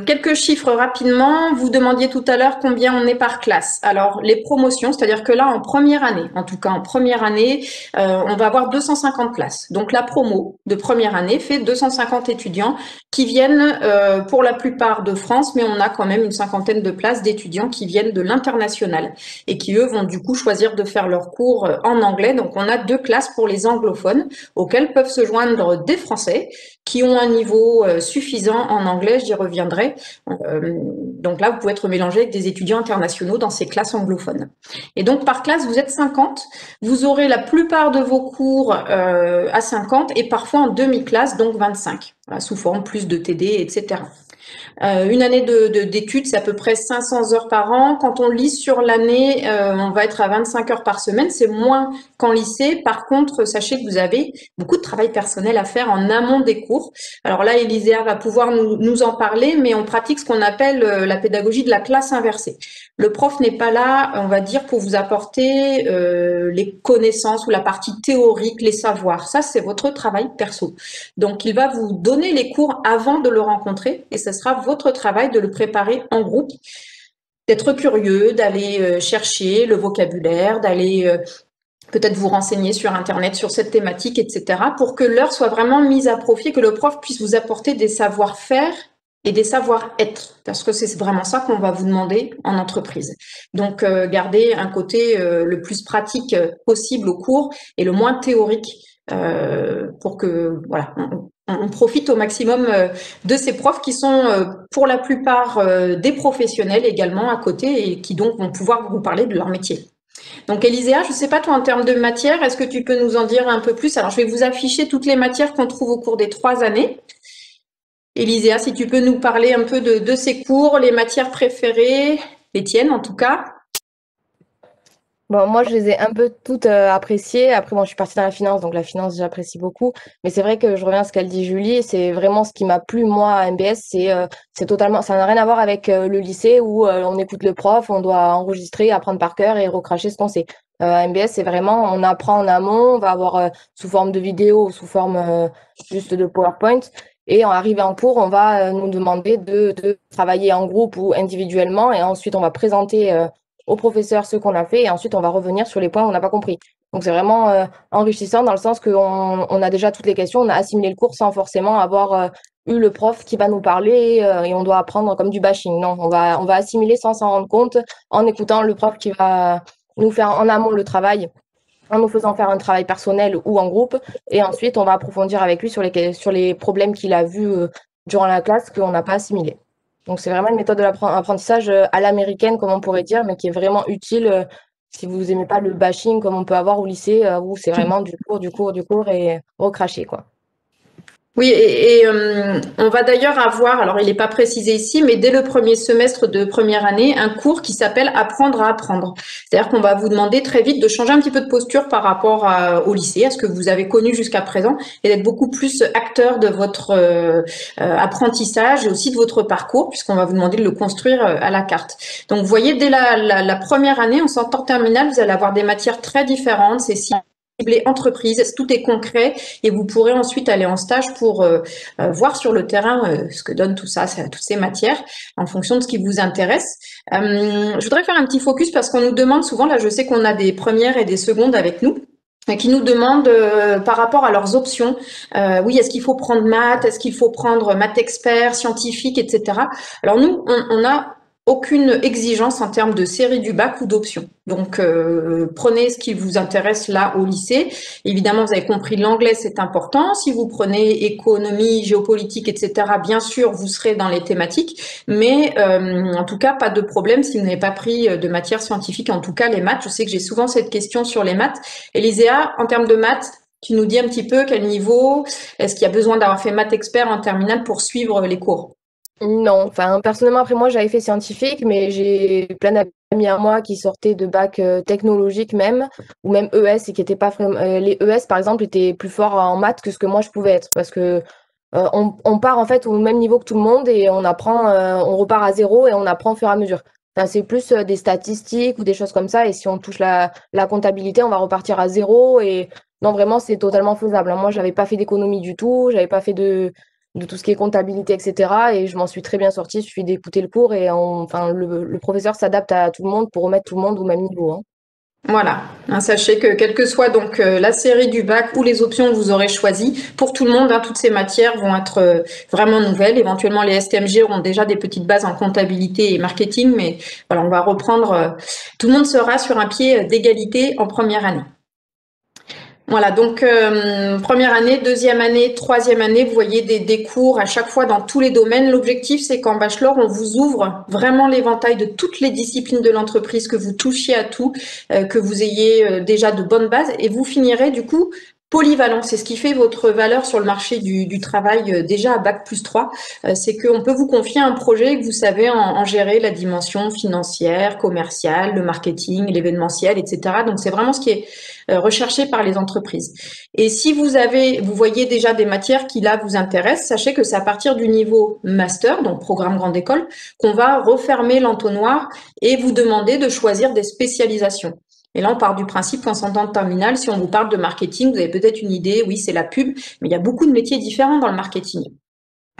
quelques chiffres rapidement. Vous demandiez tout à l'heure combien on est par classe. Alors, les promotions, c'est-à-dire que là, en première année, en tout cas en première année, on va avoir 250 places. Donc, la promo de première année fait 250 étudiants qui viennent pour la plupart de France, mais on a quand même une 50aine de places d'étudiants qui viennent de l'international et qui, eux, vont du coup choisir de faire leurs cours en anglais. Donc, on a 2 classes pour les anglophones auxquelles peuvent se joindre des Français qui ont un niveau suffisant en anglais, j'y reviendrai. Donc là, vous pouvez être mélangé avec des étudiants internationaux dans ces classes anglophones. Et donc, par classe, vous êtes 50. Vous aurez la plupart de vos cours à 50 et parfois en demi-classe, donc 25, voilà, sous forme plus de TD, etc. Une année d'études, c'est à peu près 500 heures par an. Quand on lit sur l'année, on va être à 25 heures par semaine. C'est moins qu'en lycée. Par contre, sachez que vous avez beaucoup de travail personnel à faire en amont des cours. Alors là, Elisea va pouvoir nous en parler, mais on pratique ce qu'on appelle la pédagogie de la classe inversée. Le prof n'est pas là, on va dire, pour vous apporter les connaissances ou la partie théorique, les savoirs. Ça, c'est votre travail perso. Donc, il va vous donner les cours avant de le rencontrer et ce sera votre travail de le préparer en groupe, d'être curieux, d'aller chercher le vocabulaire, d'aller peut-être vous renseigner sur Internet sur cette thématique, etc., pour que l'heure soit vraiment mise à profit, que le prof puisse vous apporter des savoir-faire et des savoir-être, parce que c'est vraiment ça qu'on va vous demander en entreprise. Donc, gardez un côté le plus pratique possible au cours et le moins théorique pour que, voilà, on profite au maximum de ces profs qui sont pour la plupart des professionnels également à côté et qui donc vont pouvoir vous parler de leur métier. Donc, Elisea, je ne sais pas, toi, en termes de matière, est-ce que tu peux nous en dire un peu plus? Alors, je vais vous afficher toutes les matières qu'on trouve au cours des 3 années. Elisea, si tu peux nous parler un peu de ces cours, les matières préférées, les tiennes en tout cas. Bon, moi, je les ai un peu toutes appréciées. Après, moi, je suis partie dans la finance, donc la finance, j'apprécie beaucoup. Mais c'est vrai que je reviens à ce qu'elle dit Julie, c'est vraiment ce qui m'a plu, moi, à MBS, c'est totalement, ça n'a rien à voir avec le lycée où on écoute le prof, on doit enregistrer, apprendre par cœur et recracher ce qu'on sait. À MBS, c'est vraiment, on apprend en amont, on va avoir sous forme de vidéo ou sous forme juste de PowerPoint. Et en arrivant en cours, on va nous demander de travailler en groupe ou individuellement. Et ensuite, on va présenter au professeur ce qu'on a fait et ensuite on va revenir sur les points où on n'a pas compris. Donc c'est vraiment enrichissant dans le sens qu'on on a déjà toutes les questions, on a assimilé le cours sans forcément avoir eu le prof qui va nous parler et on doit apprendre comme du bashing. Non, on va assimiler sans s'en rendre compte en écoutant le prof qui va nous faire en amont le travail en nous faisant faire un travail personnel ou en groupe et ensuite on va approfondir avec lui sur les problèmes qu'il a vus durant la classe qu'on n'a pas assimilés. Donc c'est vraiment une méthode de l'apprentissage à l'américaine, comme on pourrait dire, mais qui est vraiment utile si vous aimez pas le bashing comme on peut avoir au lycée, où c'est vraiment du cours et recracher, quoi. Oui, on va d'ailleurs avoir, alors il n'est pas précisé ici, mais dès le premier semestre de première année, un cours qui s'appelle Apprendre à apprendre. C'est-à-dire qu'on va vous demander très vite de changer un petit peu de posture par rapport au lycée, à ce que vous avez connu jusqu'à présent, et d'être beaucoup plus acteur de votre apprentissage et aussi de votre parcours, puisqu'on va vous demander de le construire à la carte. Donc vous voyez, dès la première année, en sortant terminale, vous allez avoir des matières très différentes, c'est ciblé entreprise, tout est concret et vous pourrez ensuite aller en stage pour voir sur le terrain ce que donne tout ça, toutes ces matières en fonction de ce qui vous intéresse. Je voudrais faire un petit focus parce qu'on nous demande souvent, là je sais qu'on a des premières et des secondes avec nous, qui nous demandent par rapport à leurs options, oui, est-ce qu'il faut prendre maths, est-ce qu'il faut prendre maths expert, scientifique, etc. Alors nous, on a aucune exigence en termes de série du bac ou d'options. Donc, prenez ce qui vous intéresse là au lycée. Évidemment, vous avez compris, l'anglais, c'est important. Si vous prenez économie, géopolitique, etc., bien sûr, vous serez dans les thématiques. Mais en tout cas, pas de problème si vous n'avez pas pris de matière scientifique. En tout cas, les maths, je sais que j'ai souvent cette question sur les maths. Elisea, en termes de maths, tu nous dis un petit peu quel niveau, est-ce qu'il y a besoin d'avoir fait maths expert en terminale pour suivre les cours? Non, enfin personnellement après moi j'avais fait scientifique, mais j'ai plein d'amis à moi qui sortaient de bac technologique même, ou même ES et qui étaient pas vraiment. Les ES par exemple étaient plus forts en maths que ce que moi je pouvais être, parce que on part en fait au même niveau que tout le monde et on apprend, on repart à zéro et on apprend au fur et à mesure. Enfin, c'est plus des statistiques ou des choses comme ça, et si on touche la comptabilité, on va repartir à zéro et non vraiment c'est totalement faisable, hein. Moi j'avais pas fait d'économie du tout, j'avais pas fait de tout ce qui est comptabilité, etc. Et je m'en suis très bien sortie. Il suffit d'écouter le cours et enfin, le professeur s'adapte à tout le monde pour remettre tout le monde au même niveau, hein. Voilà, sachez que quelle que soit donc la série du bac ou les options que vous aurez choisies, pour tout le monde, toutes ces matières vont être vraiment nouvelles. Éventuellement, les STMG auront déjà des petites bases en comptabilité et marketing, mais voilà, on va reprendre. Tout le monde sera sur un pied d'égalité en première année. Voilà, donc première année, deuxième année, troisième année, vous voyez des cours à chaque fois dans tous les domaines. L'objectif, c'est qu'en bachelor, on vous ouvre vraiment l'éventail de toutes les disciplines de l'entreprise, que vous touchiez à tout, que vous ayez déjà de bonnes bases et vous finirez du coup polyvalent. C'est ce qui fait votre valeur sur le marché du travail déjà à bac+3. C'est qu'on peut vous confier un projet et que vous savez en gérer la dimension financière, commerciale, le marketing, l'événementiel, etc. Donc c'est vraiment ce qui est recherché par les entreprises. Et si vous voyez déjà des matières qui là vous intéressent, sachez que c'est à partir du niveau master, donc programme grande école, qu'on va refermer l'entonnoir et vous demander de choisir des spécialisations. Et là, on part du principe qu'en sortant de terminale, si on vous parle de marketing, vous avez peut-être une idée, oui, c'est la pub, mais il y a beaucoup de métiers différents dans le marketing.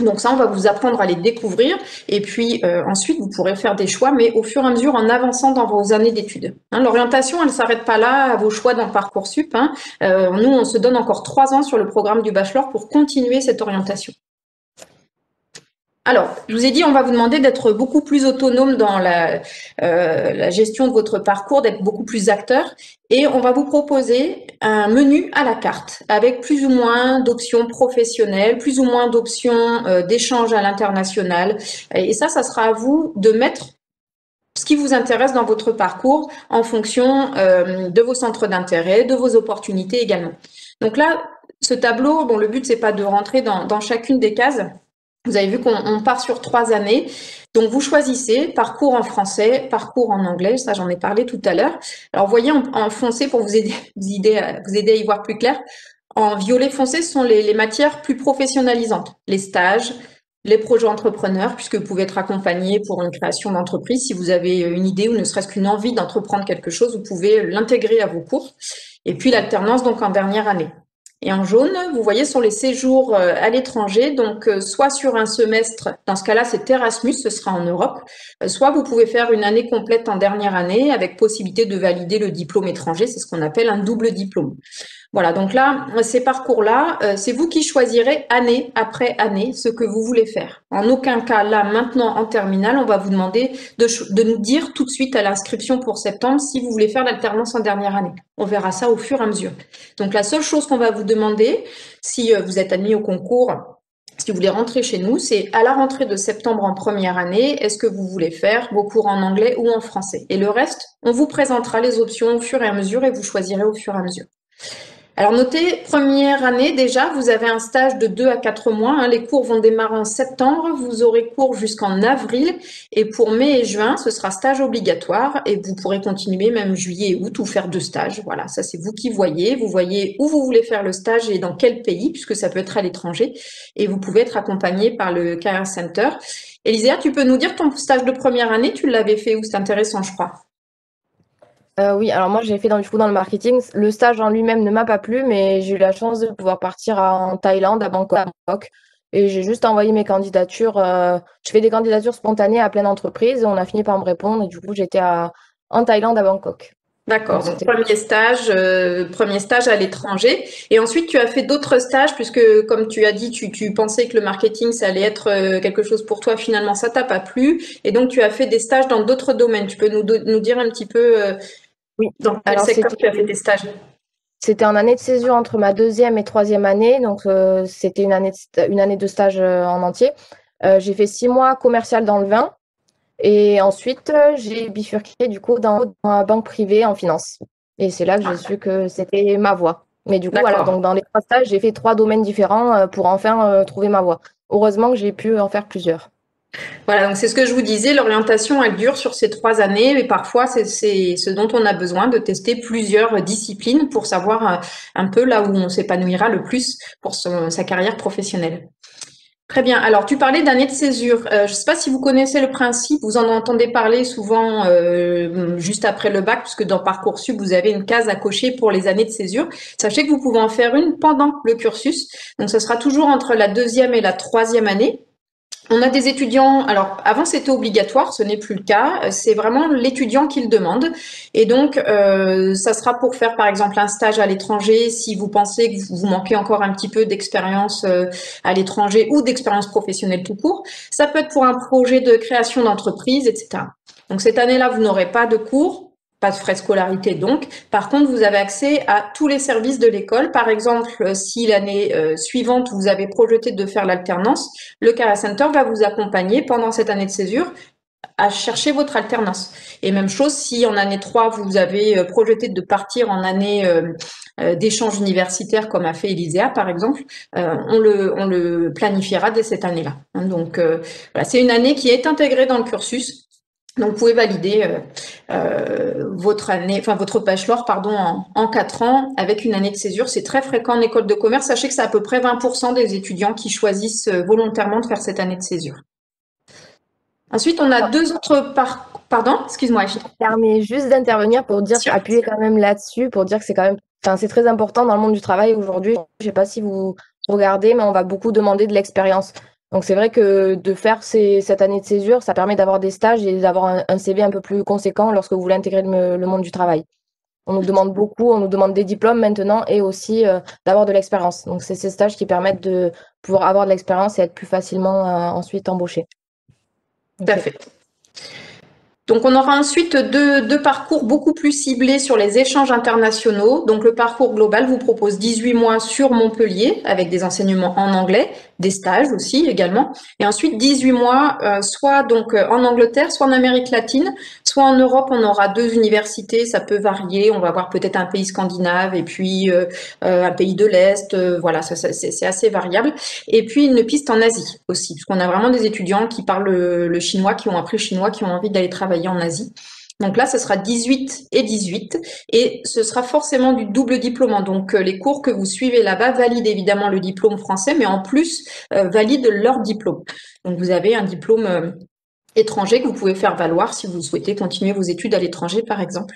Donc ça, on va vous apprendre à les découvrir et puis ensuite, vous pourrez faire des choix, mais au fur et à mesure, en avançant dans vos années d'études. L'orientation, elle ne s'arrête pas là à vos choix dans Parcoursup. Nous, on se donne encore 3 ans sur le programme du bachelor pour continuer cette orientation. Alors, je vous ai dit, on va vous demander d'être beaucoup plus autonome dans la gestion de votre parcours, d'être beaucoup plus acteur. Et on va vous proposer un menu à la carte avec plus ou moins d'options professionnelles, plus ou moins d'options d'échange à l'international. Et ça sera à vous de mettre ce qui vous intéresse dans votre parcours en fonction de vos centres d'intérêt, de vos opportunités également. Donc là, ce tableau, bon, le but, c'est pas de rentrer dans chacune des cases. Vous avez vu qu'on part sur 3 années. Donc, vous choisissez parcours en français, parcours en anglais. Ça, j'en ai parlé tout à l'heure. Alors, vous voyez, en foncé, pour vous aider à y voir plus clair, en violet foncé, ce sont les matières plus professionnalisantes. Les stages, les projets entrepreneurs, puisque vous pouvez être accompagné pour une création d'entreprise. Si vous avez une idée ou ne serait-ce qu'une envie d'entreprendre quelque chose, vous pouvez l'intégrer à vos cours. Et puis, l'alternance, donc, en dernière année. Et en jaune, vous voyez, sont les séjours à l'étranger, donc soit sur un semestre, dans ce cas-là, c'est Erasmus, ce sera en Europe, soit vous pouvez faire une année complète en dernière année avec possibilité de valider le diplôme étranger, c'est ce qu'on appelle un double diplôme. Voilà, donc là, ces parcours-là, c'est vous qui choisirez année après année ce que vous voulez faire. En aucun cas, là, maintenant, en terminale, on va vous demander de nous dire tout de suite à l'inscription pour septembre si vous voulez faire l'alternance en dernière année. On verra ça au fur et à mesure. Donc, la seule chose qu'on va vous demander, si vous êtes admis au concours, si vous voulez rentrer chez nous, c'est à la rentrée de septembre en première année, est-ce que vous voulez faire vos cours en anglais ou en français? Et le reste, on vous présentera les options au fur et à mesure et vous choisirez au fur et à mesure. Alors, notez, première année, déjà, vous avez un stage de 2 à 4 mois. Hein, les cours vont démarrer en septembre. Vous aurez cours jusqu'en avril. Et pour mai et juin, ce sera stage obligatoire. Et vous pourrez continuer même juillet et août ou faire 2 stages. Voilà, ça, c'est vous qui voyez. Vous voyez où vous voulez faire le stage et dans quel pays, puisque ça peut être à l'étranger. Et vous pouvez être accompagné par le Career Center. Elisea, tu peux nous dire ton stage de première année, tu l'avais fait où? C'est intéressant, je crois. Oui, alors moi j'ai fait dans le marketing. Le stage en lui-même ne m'a pas plu, mais j'ai eu la chance de pouvoir partir en Thaïlande, à Bangkok. Et j'ai juste envoyé mes candidatures. Je fais des candidatures spontanées à plein d'entreprises et on a fini par me répondre. Et du coup, j'étais en Thaïlande, à Bangkok. D'accord, donc premier stage à l'étranger. Et ensuite, tu as fait d'autres stages, puisque comme tu as dit, tu pensais que le marketing, ça allait être quelque chose pour toi. Finalement, ça t'a pas plu. Et donc, tu as fait des stages dans d'autres domaines. Tu peux nous dire un petit peu Oui. dans quel secteur tu as fait tes stages? C'était en année de césure entre ma 2e et 3e année. Donc, c'était une année de stage en entier. J'ai fait 6 mois commercial dans le vin. Et ensuite, j'ai bifurqué du coup dans la banque privée en finance. Et c'est là que j'ai su que c'était ma voie. Mais du coup, voilà, donc dans les 3 stages, j'ai fait 3 domaines différents pour enfin trouver ma voie. Heureusement que j'ai pu en faire plusieurs. Voilà, donc c'est ce que je vous disais, l'orientation, elle dure sur ces 3 années, mais parfois, c'est ce dont on a besoin de tester plusieurs disciplines pour savoir un peu là où on s'épanouira le plus pour sa carrière professionnelle. Très bien. Alors, tu parlais d'année de césure. Je ne sais pas si vous connaissez le principe, vous en entendez parler souvent juste après le bac, puisque dans Parcoursup, vous avez une case à cocher pour les années de césure. Sachez que vous pouvez en faire une pendant le cursus. Donc, ce sera toujours entre la 2e et la 3e année. On a des étudiants, alors avant c'était obligatoire, ce n'est plus le cas, c'est vraiment l'étudiant qui le demande. Et donc, ça sera pour faire par exemple un stage à l'étranger si vous pensez que vous manquez encore un petit peu d'expérience à l'étranger ou d'expérience professionnelle tout court. Ça peut être pour un projet de création d'entreprise, etc. Donc cette année-là, vous n'aurez pas de cours. Pas de frais de scolarité donc. Par contre, vous avez accès à tous les services de l'école. Par exemple, si l'année suivante, vous avez projeté de faire l'alternance, le Career Center va vous accompagner pendant cette année de césure à chercher votre alternance. Et même chose, si en année 3, vous avez projeté de partir en année d'échange universitaire, comme a fait Elisea, par exemple, on le planifiera dès cette année-là. Donc, voilà, c'est une année qui est intégrée dans le cursus. Donc, vous pouvez valider votre bachelor, en 4 ans avec une année de césure. C'est très fréquent en école de commerce. Sachez que c'est à peu près 20% des étudiants qui choisissent volontairement de faire cette année de césure. Ensuite, on a 2 autres Pardon, excuse-moi. Je me permets juste d'intervenir pour dire, appuyer quand même là-dessus, pour dire que c'est quand même, c'est très important dans le monde du travail aujourd'hui. Je ne sais pas si vous regardez, mais on va beaucoup demander de l'expérience. Donc, c'est vrai que de faire cette année de césure, ça permet d'avoir des stages et d'avoir un CV un peu plus conséquent lorsque vous voulez intégrer le monde du travail. On nous demande beaucoup, on nous demande des diplômes maintenant et aussi d'avoir de l'expérience. Donc, c'est ces stages qui permettent de pouvoir avoir de l'expérience et être plus facilement ensuite embauché. Tout à fait. Donc, on aura ensuite deux parcours beaucoup plus ciblés sur les échanges internationaux. Donc, le parcours global vous propose 18 mois sur Montpellier avec des enseignements en anglais, des stages aussi également. Et ensuite 18 mois, soit donc en Angleterre, soit en Amérique latine, soit en Europe. On aura 2 universités, ça peut varier. On va avoir peut-être un pays scandinave et puis un pays de l'Est. Voilà, c'est assez variable. Et puis une piste en Asie aussi, parce qu'on a vraiment des étudiants qui parlent le chinois, qui ont appris le chinois, qui ont envie d'aller travailler en Asie. Donc là, ce sera 18 et 18 et ce sera forcément du double diplôme. Donc les cours que vous suivez là-bas valident évidemment le diplôme français, mais en plus valident leur diplôme. Donc vous avez un diplôme étranger que vous pouvez faire valoir si vous souhaitez continuer vos études à l'étranger, par exemple.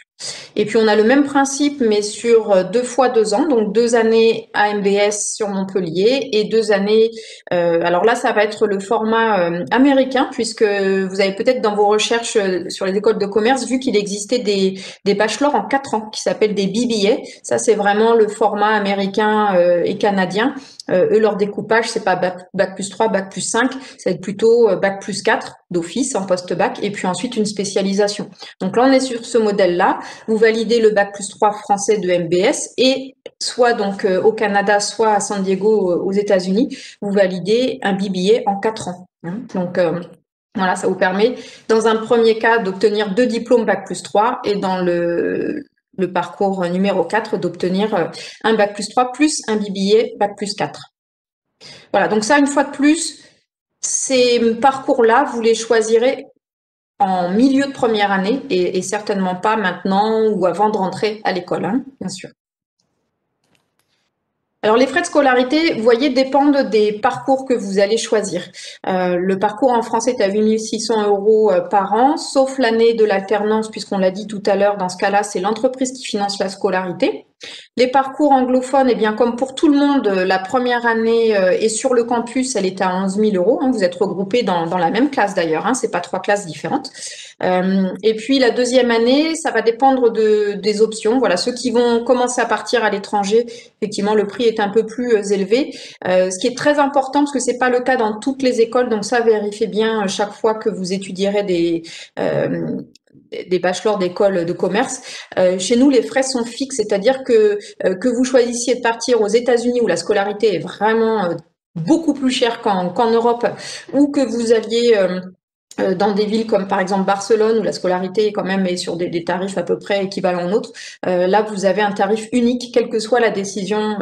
Et puis, on a le même principe, mais sur 2 fois 2 ans, donc 2 années à MBS sur Montpellier et 2 années, alors là, ça va être le format américain, puisque vous avez peut-être dans vos recherches sur les écoles de commerce vu qu'il existait des bachelors en 4 ans qui s'appellent des BBA. Ça, c'est vraiment le format américain et canadien. Eux, leur découpage, c'est pas bac plus 3, bac plus 5, ça va être plutôt bac plus 4 d'office en post-bac et puis ensuite une spécialisation. Donc là, on est sur ce modèle-là. Vous validez le bac plus 3 français de MBS et soit donc au Canada, soit à San Diego aux États-Unis, vous validez un BBA en 4 ans. Donc voilà, ça vous permet dans un premier cas d'obtenir 2 diplômes bac plus 3 et dans le parcours numéro 4 d'obtenir un bac plus 3 plus un BBA bac plus 4. Voilà, donc ça, une fois de plus, ces parcours-là, vous les choisirez en milieu de première année et certainement pas maintenant ou avant de rentrer à l'école, hein, bien sûr. Alors, les frais de scolarité, vous voyez, dépendent des parcours que vous allez choisir. Le parcours en français est à 8 600 € par an, sauf l'année de l'alternance, puisqu'on l'a dit tout à l'heure, dans ce cas-là, c'est l'entreprise qui finance la scolarité. Les parcours anglophones, eh bien, comme pour tout le monde, la première année est sur le campus, elle est à 11 000 €. Hein, vous êtes regroupés dans la même classe d'ailleurs, hein, c'est pas 3 classes différentes. Et puis la deuxième année, ça va dépendre des options. Voilà, ceux qui vont commencer à partir à l'étranger, effectivement, le prix est un peu plus élevé. Ce qui est très important, parce que c'est pas le cas dans toutes les écoles, donc ça, vérifiez bien chaque fois que vous étudierez des bachelors d'école de commerce. Chez nous, les frais sont fixes, c'est-à-dire que vous choisissiez de partir aux États-Unis où la scolarité est vraiment beaucoup plus chère qu'en Europe, ou que vous alliez dans des villes comme par exemple Barcelone où la scolarité quand même est sur des tarifs à peu près équivalents aux nôtres. Là, vous avez un tarif unique, quelle que soit la destination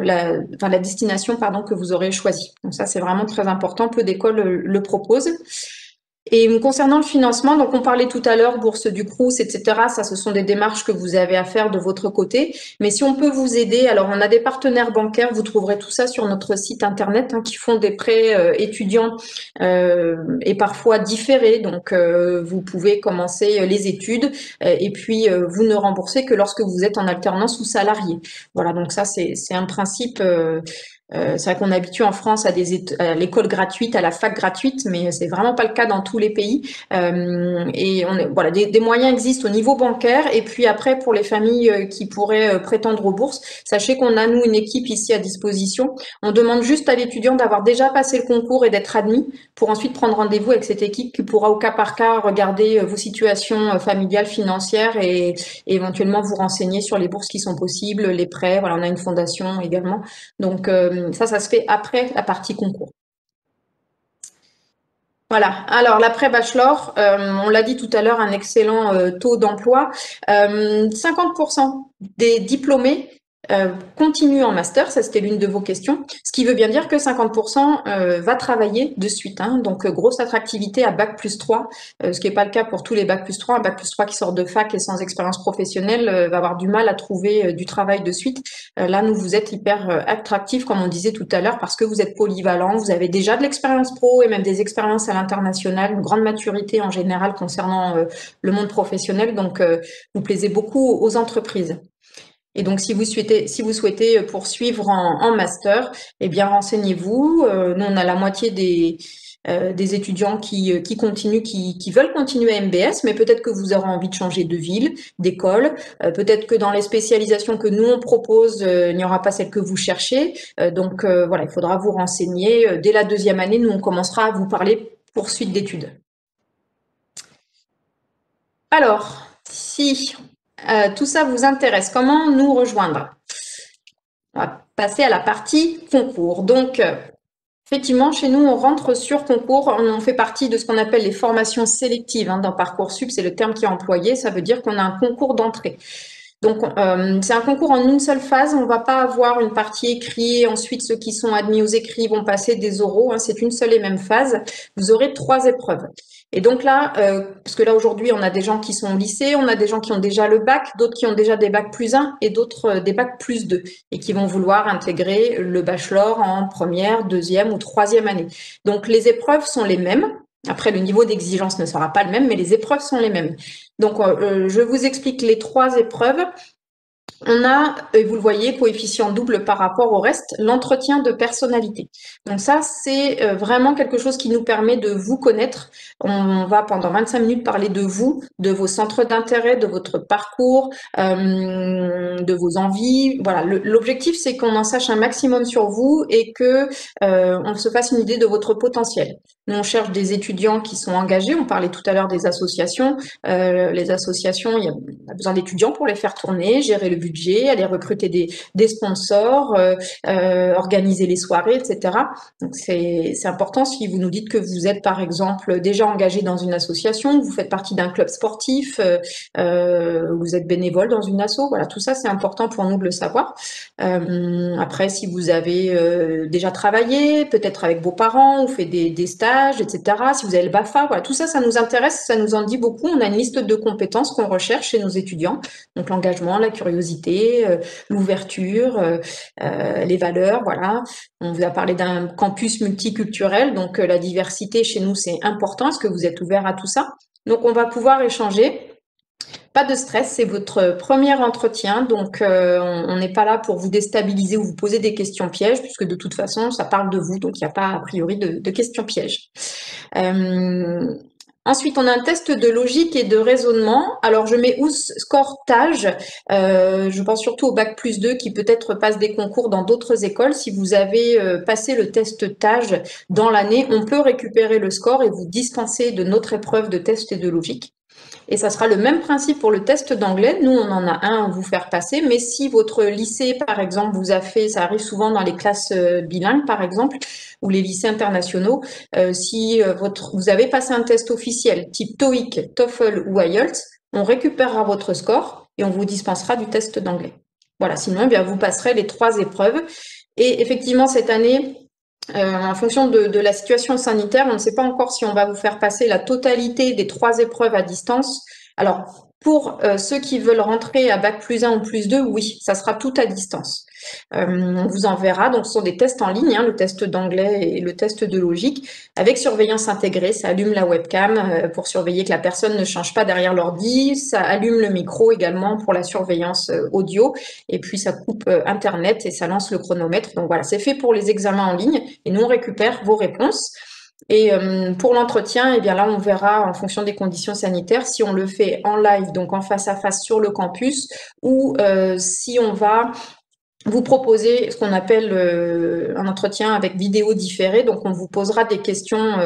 que vous aurez choisie. Donc ça, c'est vraiment très important. Peu d'écoles le proposent. Et concernant le financement, donc on parlait tout à l'heure, bourse du Crous, etc. Ça, ce sont des démarches que vous avez à faire de votre côté. Mais si on peut vous aider, alors on a des partenaires bancaires, vous trouverez tout ça sur notre site internet, qui font des prêts étudiants et parfois différés. Donc vous pouvez commencer les études et puis vous ne remboursez que lorsque vous êtes en alternance ou salarié. Voilà, donc ça c'est un principe. C'est vrai qu'on est habitué en France à l'école gratuite, à la fac gratuite, mais c'est vraiment pas le cas dans tous les pays. Et voilà, des moyens existent au niveau bancaire. Et puis après, pour les familles qui pourraient prétendre aux bourses, sachez qu'on a, nous, une équipe ici à disposition. On demande juste à l'étudiant d'avoir déjà passé le concours et d'être admis pour ensuite prendre rendez-vous avec cette équipe qui pourra au cas par cas regarder vos situations familiales, financières et éventuellement vous renseigner sur les bourses qui sont possibles, les prêts. Voilà, on a une fondation également. Donc, ça se fait après la partie concours. Voilà. Alors, l'après-bachelor, on l'a dit tout à l'heure, un excellent taux d'emploi. 50% des diplômés continuent en master, ça c'était l'une de vos questions, ce qui veut bien dire que 50% va travailler de suite. Donc, grosse attractivité à bac plus 3, ce qui n'est pas le cas pour tous les bac plus 3. Un bac plus 3 qui sort de fac et sans expérience professionnelle va avoir du mal à trouver du travail de suite. Là, vous êtes hyper attractif, comme on disait tout à l'heure, parce que vous êtes polyvalent, vous avez déjà de l'expérience pro et même des expériences à l'international, une grande maturité en général concernant le monde professionnel. Donc, vous plaisez beaucoup aux entreprises. Et donc, si vous souhaitez poursuivre en master, eh bien, renseignez-vous. Nous, on a la moitié des étudiants qui continuent, qui veulent continuer à MBS, mais peut-être que vous aurez envie de changer de ville, d'école. Peut-être que dans les spécialisations que nous, on propose, il n'y aura pas celle que vous cherchez. Donc, voilà, il faudra vous renseigner. Dès la deuxième année, nous, on commencera à vous parler poursuite d'études. Alors, si tout ça vous intéresse, comment nous rejoindre? On va passer à la partie concours. Donc, Effectivement, chez nous, on rentre sur concours, on fait partie de ce qu'on appelle les formations sélectives dans Parcoursup, c'est le terme qui est employé, ça veut dire qu'on a un concours d'entrée. Donc, c'est un concours en une seule phase. On ne va pas avoir une partie écrite. Ensuite, ceux qui sont admis aux écrits vont passer des oraux. C'est une seule et même phase. Vous aurez 3 épreuves. Et donc là, parce que là aujourd'hui, on a des gens qui sont au lycée, on a des gens qui ont déjà le bac, d'autres qui ont déjà des bacs +1 et d'autres des bacs +2 et qui vont vouloir intégrer le bachelor en première, deuxième ou troisième année. Donc, les épreuves sont les mêmes. Après, le niveau d'exigence ne sera pas le même, mais les épreuves sont les mêmes. Donc, je vous explique les 3 épreuves. On a, et vous le voyez, coefficient double par rapport au reste, l'entretien de personnalité. Donc ça, c'est vraiment quelque chose qui nous permet de vous connaître. On va pendant 25 minutes parler de vous, de vos centres d'intérêt, de votre parcours, de vos envies. Voilà, l'objectif, c'est qu'on en sache un maximum sur vous et que on se fasse une idée de votre potentiel. Nous, on cherche des étudiants qui sont engagés. On parlait tout à l'heure des associations. Les associations, on a besoin d'étudiants pour les faire tourner, gérer le budget, aller recruter des sponsors, organiser les soirées, etc. Donc, c'est important si vous nous dites que vous êtes, par exemple, déjà engagé dans une association, vous faites partie d'un club sportif, vous êtes bénévole dans une asso. Voilà, tout ça, c'est important pour nous de le savoir. Après, si vous avez déjà travaillé, peut-être avec vos parents, ou fait des stages, etc. Si vous avez le BAFA, voilà, tout ça, ça nous intéresse, ça nous en dit beaucoup. On a une liste de compétences qu'on recherche chez nos étudiants. Donc, l'engagement, la curiosité, l'ouverture, les valeurs, voilà. On vous a parlé d'un campus multiculturel, donc la diversité chez nous, c'est important. Est-ce que vous êtes ouvert à tout ça? Donc, on va pouvoir échanger. Pas de stress, c'est votre premier entretien, donc on n'est pas là pour vous déstabiliser ou vous poser des questions pièges, puisque de toute façon, ça parle de vous, donc il n'y a pas a priori de questions pièges. Ensuite, on a un test de logique et de raisonnement. Alors, je mets score TAGE. Je pense surtout au bac +2 qui peut-être passe des concours dans d'autres écoles. Si vous avez passé le test TAGE dans l'année, on peut récupérer le score et vous dispenser de notre épreuve de test et de logique. Et ça sera le même principe pour le test d'anglais. Nous, on en a un à vous faire passer, mais si votre lycée, par exemple, vous a fait, ça arrive souvent dans les classes bilingues, par exemple, ou les lycées internationaux, si vous avez passé un test officiel type TOEIC, TOEFL ou IELTS, on récupérera votre score et on vous dispensera du test d'anglais. Voilà, sinon, eh bien, vous passerez les 3 épreuves. Et effectivement, cette année, en fonction de la situation sanitaire, on ne sait pas encore si on va vous faire passer la totalité des 3 épreuves à distance. Alors, pour ceux qui veulent rentrer à bac +1 ou +2, oui, ça sera tout à distance. On vous enverra, donc ce sont des tests en ligne, le test d'anglais et le test de logique, avec surveillance intégrée. Ça allume la webcam pour surveiller que la personne ne change pas derrière l'ordi, ça allume le micro également pour la surveillance audio, et puis ça coupe Internet et ça lance le chronomètre. Donc voilà, c'est fait pour les examens en ligne, et nous on récupère vos réponses. Et pour l'entretien, eh bien là, on verra en fonction des conditions sanitaires si on le fait en live, donc en face à face sur le campus, ou si on va vous proposer ce qu'on appelle un entretien avec vidéo différée. Donc, on vous posera des questions,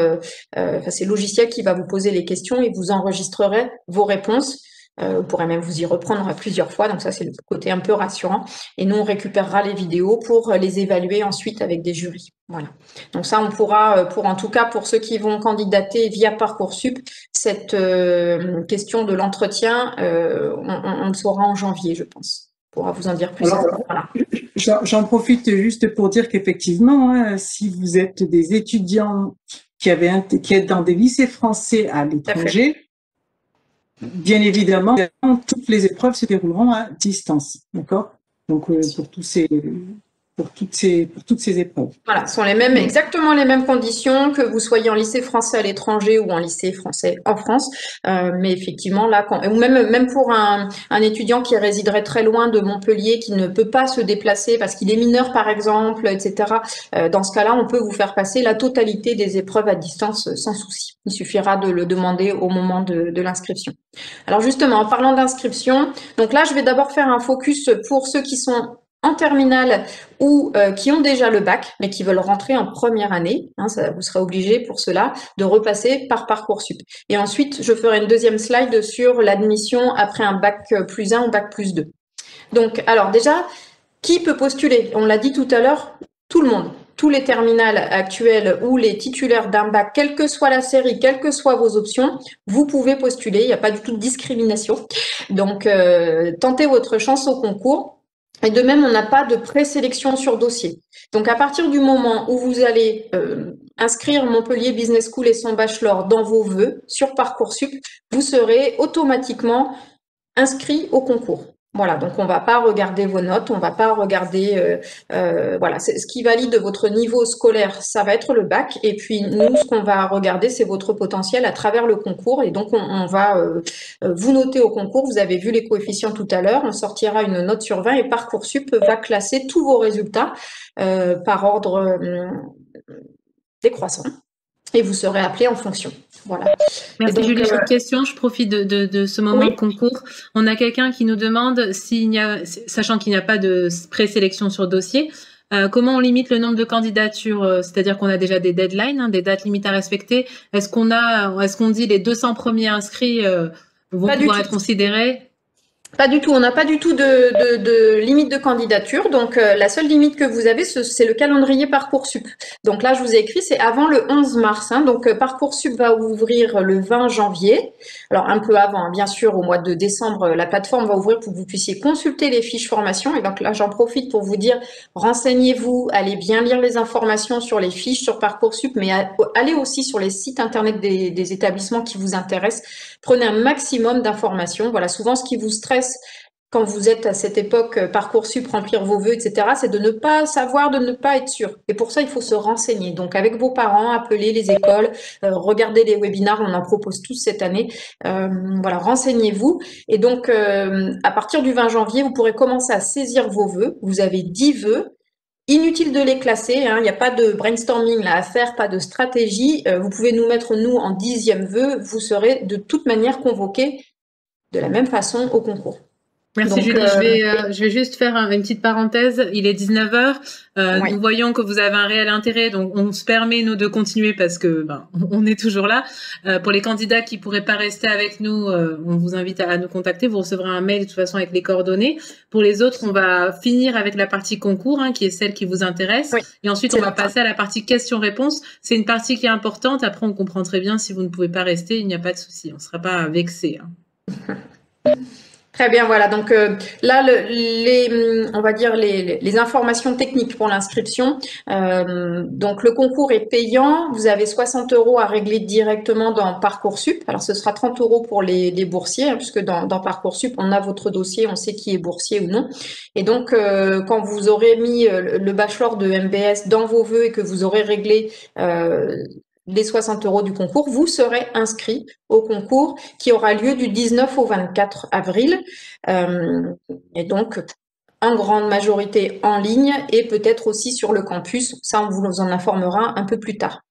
c'est le logiciel qui va vous poser les questions et vous enregistrerez vos réponses. Vous pourrez même vous y reprendre plusieurs fois, donc ça c'est le côté un peu rassurant. Et nous on récupérera les vidéos pour les évaluer ensuite avec des jurys. Voilà. Donc ça on pourra, en tout cas pour ceux qui vont candidater via Parcoursup, cette question de l'entretien, on le saura en janvier, je pense. On pourra vous en dire plus. Alors, voilà. J'en profite juste pour dire qu'effectivement, si vous êtes des étudiants qui êtes dans des lycées français à l'étranger, bien évidemment, toutes les épreuves se dérouleront à distance, d'accord? Donc, pour toutes ces épreuves. Voilà, ce sont exactement les mêmes conditions que vous soyez en lycée français à l'étranger ou en lycée français en France. Mais effectivement, là, ou même pour un étudiant qui résiderait très loin de Montpellier, qui ne peut pas se déplacer parce qu'il est mineur, par exemple, etc. Dans ce cas-là, on peut vous faire passer la totalité des épreuves à distance sans souci. Il suffira de le demander au moment de l'inscription. Alors justement, en parlant d'inscription, donc là, je vais d'abord faire un focus pour ceux qui sont en terminale ou qui ont déjà le bac, mais qui veulent rentrer en première année. Vous serez obligé pour cela de repasser par Parcoursup. Et ensuite, je ferai une deuxième slide sur l'admission après un bac +1 ou bac +2. Donc, alors déjà, qui peut postuler? On l'a dit tout à l'heure, tout le monde. tous les terminals actuels ou les titulaires d'un bac, quelle que soit la série, quelles que soient vos options, vous pouvez postuler. Il n'y a pas du tout de discrimination. Donc, tentez votre chance au concours. Et de même, on n'a pas de présélection sur dossier. Donc, à partir du moment où vous allez inscrire Montpellier Business School et son bachelor dans vos vœux sur Parcoursup, vous serez automatiquement inscrit au concours. Voilà, donc on va pas regarder vos notes, on va pas regarder, voilà, ce qui valide votre niveau scolaire, ça va être le bac. Et puis nous, ce qu'on va regarder, c'est votre potentiel à travers le concours. Et donc on va vous noter au concours. Vous avez vu les coefficients tout à l'heure. On sortira une note sur 20 et Parcoursup va classer tous vos résultats par ordre décroissant. Et vous serez appelé en fonction. Voilà. Merci donc, Julie. J'ai une question. Je profite de ce moment de concours. On a quelqu'un qui nous demande s'il n'y a, sachant qu'il n'y a pas de présélection sur dossier, comment on limite le nombre de candidatures? C'est-à-dire qu'on a déjà des deadlines, des dates limites à respecter. Est-ce qu'on dit les 200 premiers inscrits vont pouvoir être considérés? Pas du tout, on n'a pas du tout de limite de candidature. Donc, la seule limite que vous avez, c'est le calendrier Parcoursup. Donc là, je vous ai écrit, c'est avant le 11 mars. Donc, Parcoursup va ouvrir le 20 janvier. Alors, un peu avant, bien sûr, au mois de décembre, la plateforme va ouvrir pour que vous puissiez consulter les fiches formation. Et donc là, j'en profite pour vous dire, renseignez-vous, allez bien lire les informations sur les fiches sur Parcoursup, mais allez aussi sur les sites internet des établissements qui vous intéressent. Prenez un maximum d'informations. Voilà, souvent, ce qui vous stresse quand vous êtes à cette époque Parcoursup, remplir vos vœux, etc., c'est de ne pas savoir, de ne pas être sûr. Et pour ça, il faut se renseigner. Donc, avec vos parents, appelez les écoles, regardez les webinars, on en propose tous cette année. Voilà, renseignez-vous. Et donc, à partir du 20 janvier, vous pourrez commencer à saisir vos vœux. Vous avez 10 vœux. Inutile de les classer, il n'y a pas de brainstorming là à faire, pas de stratégie. Vous pouvez nous mettre, nous, en 10e vœu. Vous serez de toute manière convoqués de la même façon au concours. Merci donc, Julie, je vais juste faire une petite parenthèse. Il est 19h. Nous voyons que vous avez un réel intérêt, donc on se permet nous de continuer parce que on est toujours là. Pour les candidats qui pourraient pas rester avec nous, on vous invite à nous contacter. Vous recevrez un mail de toute façon avec les coordonnées. Pour les autres, on va finir avec la partie concours, qui est celle qui vous intéresse. Et ensuite, on va passer à la partie questions-réponses. C'est une partie qui est importante. Après, on comprend très bien si vous ne pouvez pas rester, il n'y a pas de souci. On ne sera pas vexé. Très bien, voilà. Donc là, on va dire les informations techniques pour l'inscription. Donc le concours est payant. Vous avez 60 € à régler directement dans Parcoursup. Alors ce sera 30 € pour les boursiers, puisque dans Parcoursup, on a votre dossier, on sait qui est boursier ou non. Et donc quand vous aurez mis le bachelor de MBS dans vos vœux et que vous aurez réglé les 60 € du concours, vous serez inscrit au concours qui aura lieu du 19 au 24 avril. Et donc, en grande majorité en ligne et peut-être aussi sur le campus. Ça, on vous en informera un peu plus tard.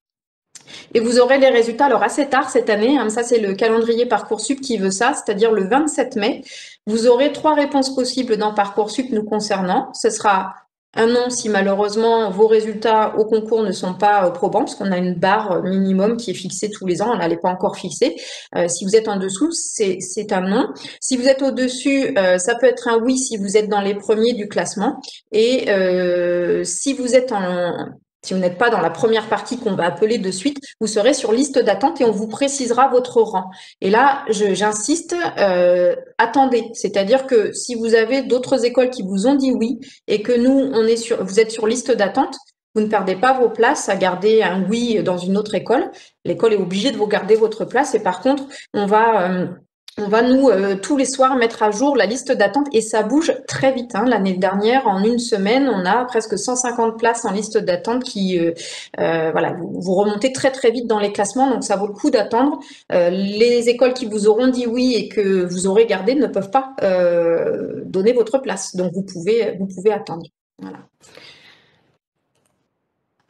Et vous aurez les résultats alors assez tard cette année. Ça, c'est le calendrier Parcoursup qui veut ça, c'est-à-dire le 27 mai. Vous aurez 3 réponses possibles dans Parcoursup nous concernant. Ce sera un non si malheureusement vos résultats au concours ne sont pas probants, parce qu'on a une barre minimum qui est fixée tous les ans, on n'est pas encore fixée. Si vous êtes en dessous, c'est un non. Si vous êtes au-dessus, ça peut être un oui si vous êtes dans les premiers du classement. Et si vous n'êtes pas dans la première partie qu'on va appeler de suite, vous serez sur liste d'attente et on vous précisera votre rang. Et là, j'insiste, attendez. C'est-à-dire que si vous avez d'autres écoles qui vous ont dit oui et que vous êtes sur liste d'attente, vous ne perdez pas vos places à garder un oui dans une autre école. L'école est obligée de vous garder votre place et par contre, on va nous, tous les soirs, mettre à jour la liste d'attente et ça bouge très vite. L'année dernière, en une semaine, on a presque 150 places en liste d'attente qui, voilà, vous remontez très très vite dans les classements, donc ça vaut le coup d'attendre. Les écoles qui vous auront dit oui et que vous aurez gardé ne peuvent pas donner votre place, donc vous pouvez attendre. Voilà.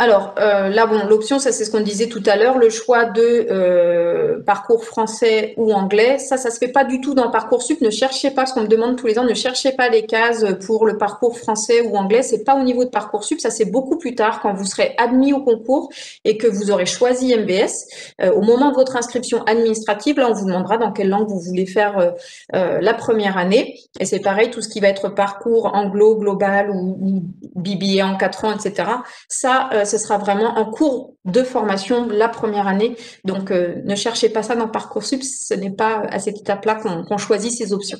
Alors là, bon, l'option, ça c'est ce qu'on disait tout à l'heure, le choix de parcours français ou anglais, ça se fait pas du tout dans Parcoursup. Ne cherchez pas, ce qu'on me demande tous les ans, ne cherchez pas les cases pour le parcours français ou anglais. C'est pas au niveau de Parcoursup, ça c'est beaucoup plus tard quand vous serez admis au concours et que vous aurez choisi MBS. Au moment de votre inscription administrative, là, on vous demandera dans quelle langue vous voulez faire la première année. Et c'est pareil, tout ce qui va être parcours anglo, global ou BBA en 4 ans, etc. Ça, ce sera vraiment en cours de formation la première année. Donc, ne cherchez pas ça dans Parcoursup, ce n'est pas à cette étape-là qu'on choisit ces options.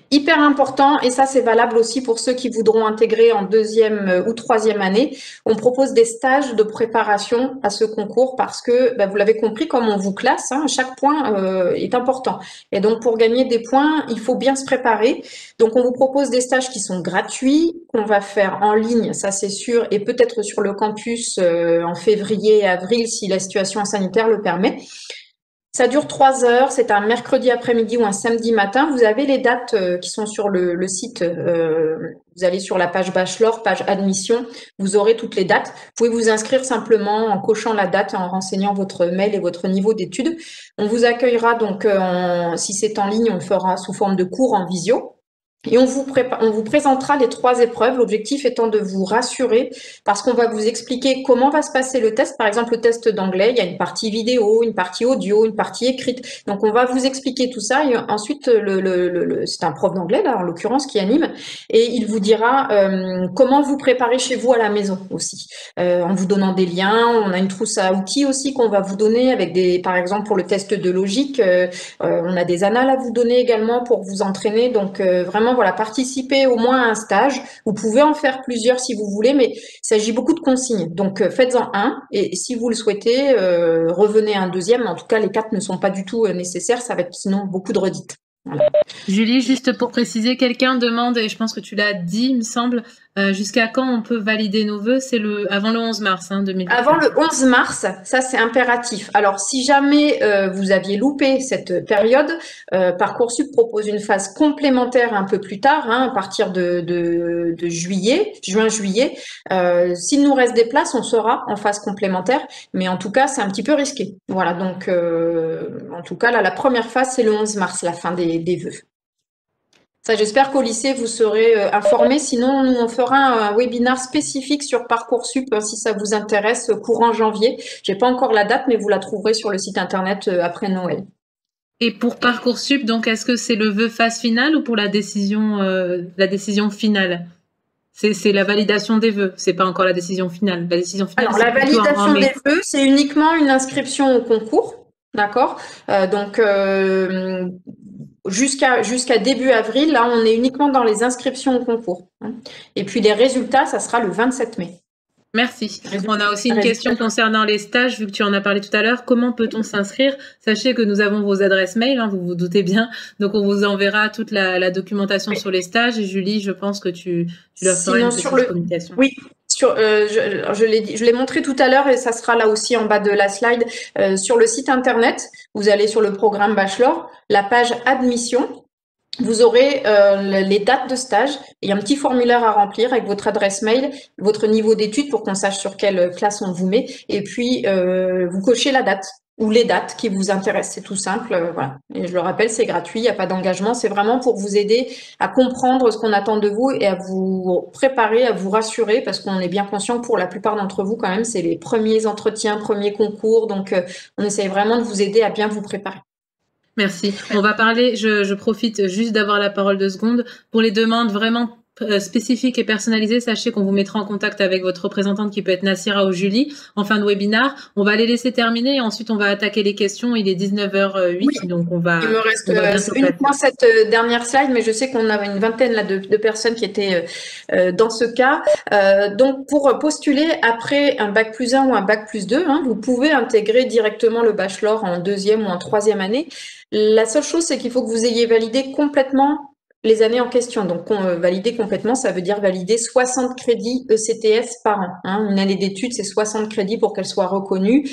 Hyper important, et ça c'est valable aussi pour ceux qui voudront intégrer en deuxième ou troisième année, on propose des stages de préparation à ce concours parce que, vous l'avez compris, comme on vous classe, chaque point est important. Et donc pour gagner des points, il faut bien se préparer. Donc on vous propose des stages qui sont gratuits, qu'on va faire en ligne, ça c'est sûr, et peut-être sur le campus en février et avril si la situation sanitaire le permet. Ça dure 3 heures, c'est un mercredi après-midi ou un samedi matin. Vous avez les dates qui sont sur le site. Vous allez sur la page Bachelor, page Admission, vous aurez toutes les dates. Vous pouvez vous inscrire simplement en cochant la date et en renseignant votre mail et votre niveau d'études. On vous accueillera donc, si c'est en ligne, on le fera sous forme de cours en visio. Et on vous présentera les 3 épreuves, l'objectif étant de vous rassurer parce qu'on va vous expliquer comment va se passer le test. Par exemple, le test d'anglais, il y a une partie vidéo, une partie audio, une partie écrite. Donc, on va vous expliquer tout ça et ensuite, c'est un prof d'anglais, là, en l'occurrence, qui anime et il vous dira comment vous préparer chez vous à la maison aussi, en vous donnant des liens. On a une trousse à outils aussi qu'on va vous donner avec par exemple, pour le test de logique, on a des annales à vous donner également pour vous entraîner. Donc, vraiment, voilà, participez au moins à un stage. Vous pouvez en faire plusieurs si vous voulez, mais il s'agit beaucoup de consignes. Donc, faites-en un. Et si vous le souhaitez, revenez à un deuxième. En tout cas, les 4 ne sont pas du tout nécessaires. Ça va être sinon beaucoup de redites. Voilà. Julie, juste pour préciser, quelqu'un demande, et je pense que tu l'as dit, il me semble, jusqu'à quand on peut valider nos vœux? C'est avant le 11 mars 2020. Avant le 11 mars, ça c'est impératif. Alors si jamais vous aviez loupé cette période, Parcoursup propose une phase complémentaire un peu plus tard, à partir de juin-juillet. S'il nous reste des places, on sera en phase complémentaire, mais en tout cas c'est un petit peu risqué. Voilà, donc en tout cas là, la première phase c'est le 11 mars, la fin des vœux. Ça, j'espère qu'au lycée, vous serez informés. Sinon, nous, on fera un webinaire spécifique sur Parcoursup si ça vous intéresse, courant janvier. J'ai pas encore la date, mais vous la trouverez sur le site internet après Noël. Et pour Parcoursup, donc, est-ce que c'est le vœu phase finale ou pour la décision finale? C'est la validation des vœux, c'est pas encore la décision finale. La décision finale. Alors, la validation des vœux, c'est uniquement une inscription au concours, d'accord? Donc, jusqu'à début avril, là, on est uniquement dans les inscriptions au concours. Et puis, les résultats, ça sera le 27 mai. Merci. On a aussi une question concernant les stages, vu que tu en as parlé tout à l'heure. Comment peut-on s'inscrire? Sachez que nous avons vos adresses mail, vous vous doutez bien. Donc, on vous enverra toute la documentation sur les stages. Et Julie, je pense que tu leur feras une petite communication. Oui. Je l'ai montré tout à l'heure et ça sera là aussi en bas de la slide. Sur le site internet, vous allez sur le programme Bachelor, la page Admission. Vous aurez les dates de stage et un petit formulaire à remplir avec votre adresse mail, votre niveau d'études pour qu'on sache sur quelle classe on vous met. Et puis, vous cochez la date ou les dates qui vous intéressent. C'est tout simple. Voilà. Et je le rappelle, c'est gratuit, il n'y a pas d'engagement. C'est vraiment pour vous aider à comprendre ce qu'on attend de vous et à vous préparer, à vous rassurer parce qu'on est bien conscient que pour la plupart d'entre vous, quand même, c'est les premiers entretiens, premiers concours. Donc, on essaye vraiment de vous aider à bien vous préparer. Merci. On va parler, je profite juste d'avoir la parole 2 secondes. Pour les demandes vraiment spécifiques et personnalisées, sachez qu'on vous mettra en contact avec votre représentante qui peut être Nassira ou Julie en fin de webinaire. On va les laisser terminer et ensuite on va attaquer les questions. Il est 19h08, oui. Donc on va... Il me reste uniquement cette dernière slide, mais je sais qu'on a une vingtaine là, de personnes qui étaient dans ce cas. Donc pour postuler après un bac+1 ou un bac+2, vous pouvez intégrer directement le bachelor en 2e ou en 3e année. La seule chose, c'est qu'il faut que vous ayez validé complètement les années en question. Donc, valider complètement, ça veut dire valider 60 crédits ECTS par an. Une année d'études, c'est 60 crédits pour qu'elle soit reconnue.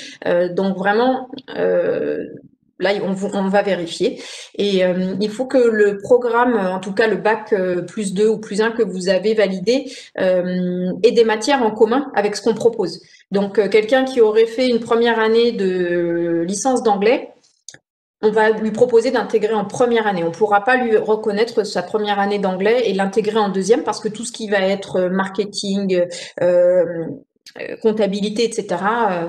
Donc, vraiment, là, on va vérifier. Et il faut que le programme, en tout cas le bac +2 ou +1 que vous avez validé, ait des matières en commun avec ce qu'on propose. Donc, quelqu'un qui aurait fait une première année de licence d'anglais, on va lui proposer d'intégrer en première année. On ne pourra pas lui reconnaître sa première année d'anglais et l'intégrer en 2e parce que tout ce qui va être marketing, comptabilité, etc.,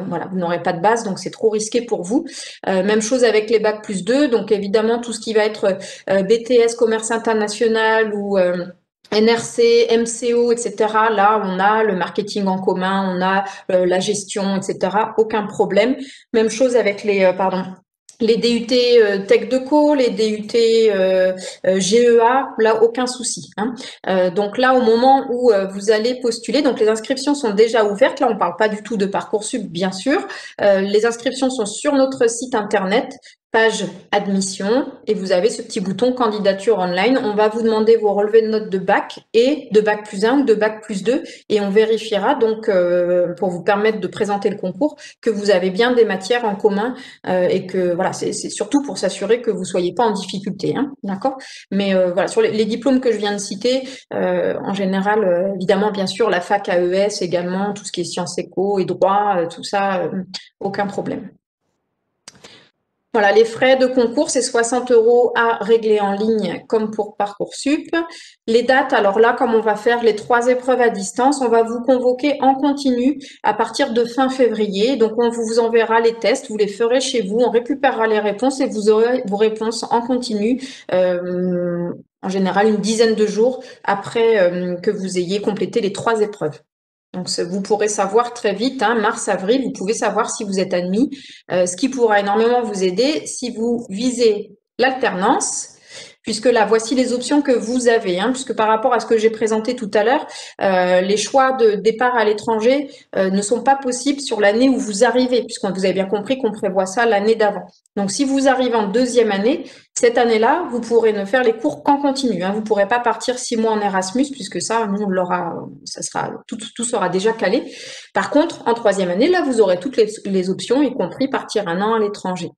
voilà, vous n'aurez pas de base, donc c'est trop risqué pour vous. Même chose avec les bac +2, donc évidemment tout ce qui va être BTS commerce international ou NRC, MCO, etc. Là, on a le marketing en commun, on a la gestion, etc. Aucun problème. Même chose avec les DUT Tech Deco, les DUT GEA, là aucun souci. Donc là, au moment où vous allez postuler, donc les inscriptions sont déjà ouvertes. Là, on parle pas du tout de Parcoursup, bien sûr. Les inscriptions sont sur notre site internet, page admission, et vous avez ce petit bouton candidature online. On va vous demander vos relevés de notes de bac et de bac plus 1 ou de bac plus 2, et on vérifiera donc pour vous permettre de présenter le concours que vous avez bien des matières en commun et que voilà, c'est surtout pour s'assurer que vous soyez pas en difficulté, d'accord? Mais voilà, sur les diplômes que je viens de citer, en général, évidemment, bien sûr, la fac AES également, tout ce qui est sciences éco et droit, tout ça, aucun problème. Voilà, les frais de concours, c'est 60 € à régler en ligne comme pour Parcoursup. Les dates, alors là, comme on va faire les 3 épreuves à distance, on va vous convoquer en continu à partir de fin février. Donc, on vous enverra les tests, vous les ferez chez vous, on récupérera les réponses et vous aurez vos réponses en continu, en général une dizaine de jours après que vous ayez complété les 3 épreuves. Donc, vous pourrez savoir très vite, mars, avril, vous pouvez savoir si vous êtes admis, ce qui pourra énormément vous aider si vous visez l'alternance, puisque là, voici les options que vous avez, puisque par rapport à ce que j'ai présenté tout à l'heure, les choix de départ à l'étranger ne sont pas possibles sur l'année où vous arrivez, puisque vous avez bien compris qu'on prévoit ça l'année d'avant. Donc, si vous arrivez en 2e année, cette année-là, vous pourrez ne faire les cours qu'en continu. Vous ne pourrez pas partir 6 mois en Erasmus, puisque ça, nous, on l'aura, tout sera déjà calé. Par contre, en 3e année, là, vous aurez toutes les options, y compris partir 1 an à l'étranger.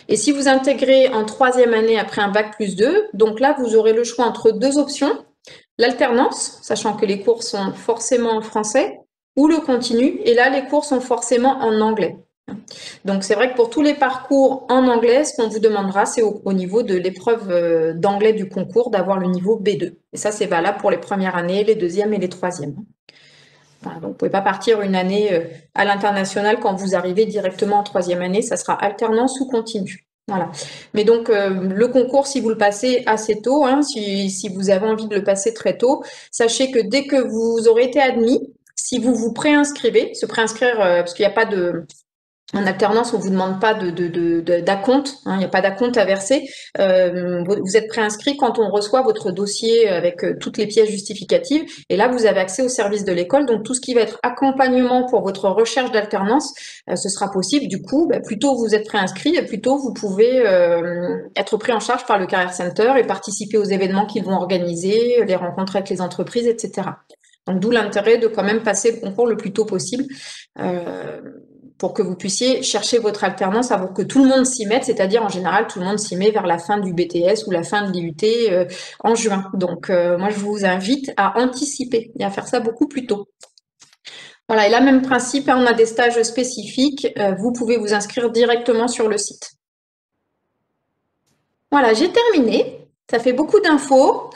Et si vous intégrez en 3e année après un bac plus 2, donc là, vous aurez le choix entre 2 options. L'alternance, sachant que les cours sont forcément en français, ou le continu, et là, les cours sont forcément en anglais. Donc, c'est vrai que pour tous les parcours en anglais, ce qu'on vous demandera, c'est au niveau de l'épreuve d'anglais du concours, d'avoir le niveau B2. Et ça, c'est valable pour les premières années, les 2e et les 3e. Voilà, donc, vous ne pouvez pas partir une année à l'international quand vous arrivez directement en 3e année. Ça sera alternance ou continu. Voilà. Mais donc, le concours, si vous le passez assez tôt, si vous avez envie de le passer très tôt, sachez que dès que vous aurez été admis, si vous vous préinscrivez, se préinscrire, parce qu'il n'y a pas de... En alternance, on vous demande pas d'acompte, il n'y a pas d'acompte à verser. Vous êtes préinscrit quand on reçoit votre dossier avec toutes les pièces justificatives. Et là, vous avez accès au service de l'école. Donc, tout ce qui va être accompagnement pour votre recherche d'alternance, ce sera possible. Du coup, plus tôt vous êtes préinscrit, plus tôt vous pouvez être pris en charge par le Career Center et participer aux événements qu'ils vont organiser, les rencontres avec les entreprises, etc. Donc, d'où l'intérêt de quand même passer le concours le plus tôt possible. Pour que vous puissiez chercher votre alternance avant que tout le monde s'y mette, c'est-à-dire en général, tout le monde s'y met vers la fin du BTS ou la fin de l'IUT en juin. Donc, moi, je vous invite à anticiper et à faire ça beaucoup plus tôt. Voilà, et là, même principe, on a des stages spécifiques. Vous pouvez vous inscrire directement sur le site. Voilà, j'ai terminé. Ça fait beaucoup d'infos.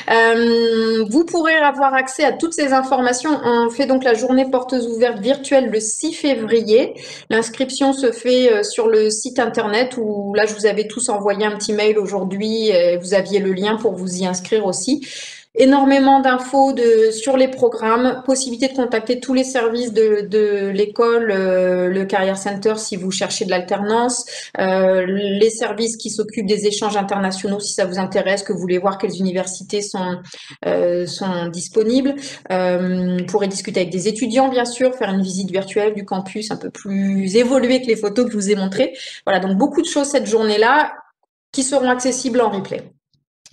Vous pourrez avoir accès à toutes ces informations. On fait donc la journée portes ouvertes virtuelle le 6 février. L'inscription se fait sur le site internet où là, je vous avais tous envoyé un petit mail aujourd'hui. Vous aviez le lien pour vous y inscrire aussi. Énormément d'infos sur les programmes, possibilité de contacter tous les services de l'école, le Career Center si vous cherchez de l'alternance, les services qui s'occupent des échanges internationaux si ça vous intéresse, que vous voulez voir quelles universités sont disponibles. Vous pourrez discuter avec des étudiants bien sûr, faire une visite virtuelle du campus un peu plus évoluée que les photos que je vous ai montrées. Voilà, donc beaucoup de choses cette journée-là qui seront accessibles en replay.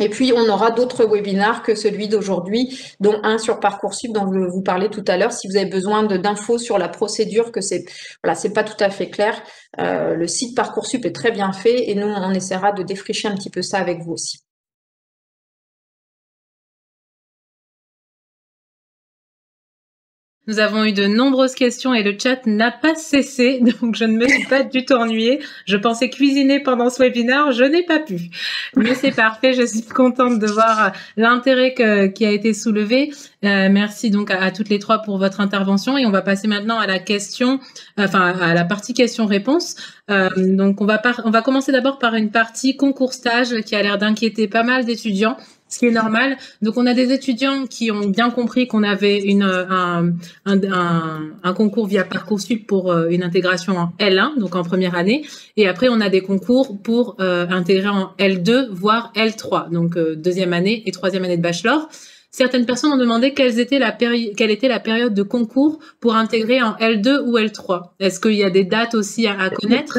Et puis, on aura d'autres webinars que celui d'aujourd'hui, dont un sur Parcoursup dont je vous parlais tout à l'heure. Si vous avez besoin d'infos sur la procédure, que c'est pas tout à fait clair, le site Parcoursup est très bien fait et nous, on essaiera de défricher un petit peu ça avec vous aussi. Nous avons eu de nombreuses questions et le chat n'a pas cessé, donc je ne me suis pas du tout ennuyée. Je pensais cuisiner pendant ce webinaire, je n'ai pas pu. Mais c'est parfait, je suis contente de voir l'intérêt qui a été soulevé. Merci donc à toutes les 3 pour votre intervention et on va passer maintenant à la à la partie questions-réponses. Donc on va commencer d'abord par une partie concours stage qui a l'air d'inquiéter pas mal d'étudiants. ce qui est normal. Donc, on a des étudiants qui ont bien compris qu'on avait un concours via Parcoursup pour une intégration en L1, donc en première année. Et après, on a des concours pour intégrer en L2, voire L3, donc deuxième année et troisième année de bachelor. Certaines personnes ont demandé quelle était la période de concours pour intégrer en L2 ou L3. Est-ce qu'il y a des dates aussi à connaître?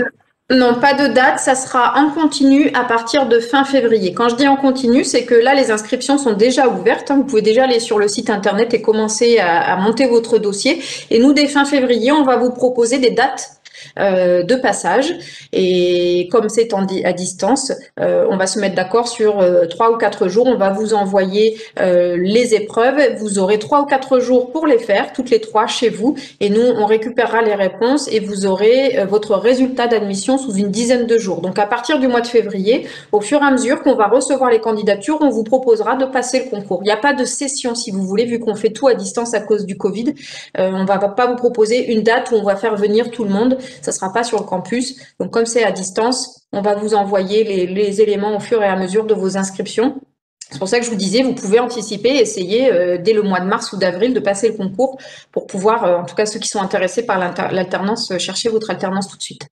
Non, pas de date, ça sera en continu à partir de fin février. Quand je dis en continu, c'est que là, les inscriptions sont déjà ouvertes. Vous pouvez déjà aller sur le site internet et commencer à monter votre dossier. Et nous, dès fin février, on va vous proposer des dates de passage. Et comme c'est à distance, on va se mettre d'accord sur 3 ou 4 jours. On va vous envoyer les épreuves. Vous aurez 3 ou 4 jours pour les faire, toutes les 3 chez vous. Et nous, on récupérera les réponses et vous aurez votre résultat d'admission sous une dizaine de jours. Donc, à partir du mois de février, au fur et à mesure qu'on va recevoir les candidatures, on vous proposera de passer le concours. Il n'y a pas de session, si vous voulez, vu qu'on fait tout à distance à cause du Covid. On va pas vous proposer une date où on va faire venir tout le monde. Ça sera pas sur le campus. Donc, comme c'est à distance, on va vous envoyer les éléments au fur et à mesure de vos inscriptions. C'est pour ça que je vous disais, vous pouvez anticiper, essayer dès le mois de mars ou d'avril de passer le concours pour pouvoir, en tout cas ceux qui sont intéressés par l'alternance, chercher votre alternance tout de suite.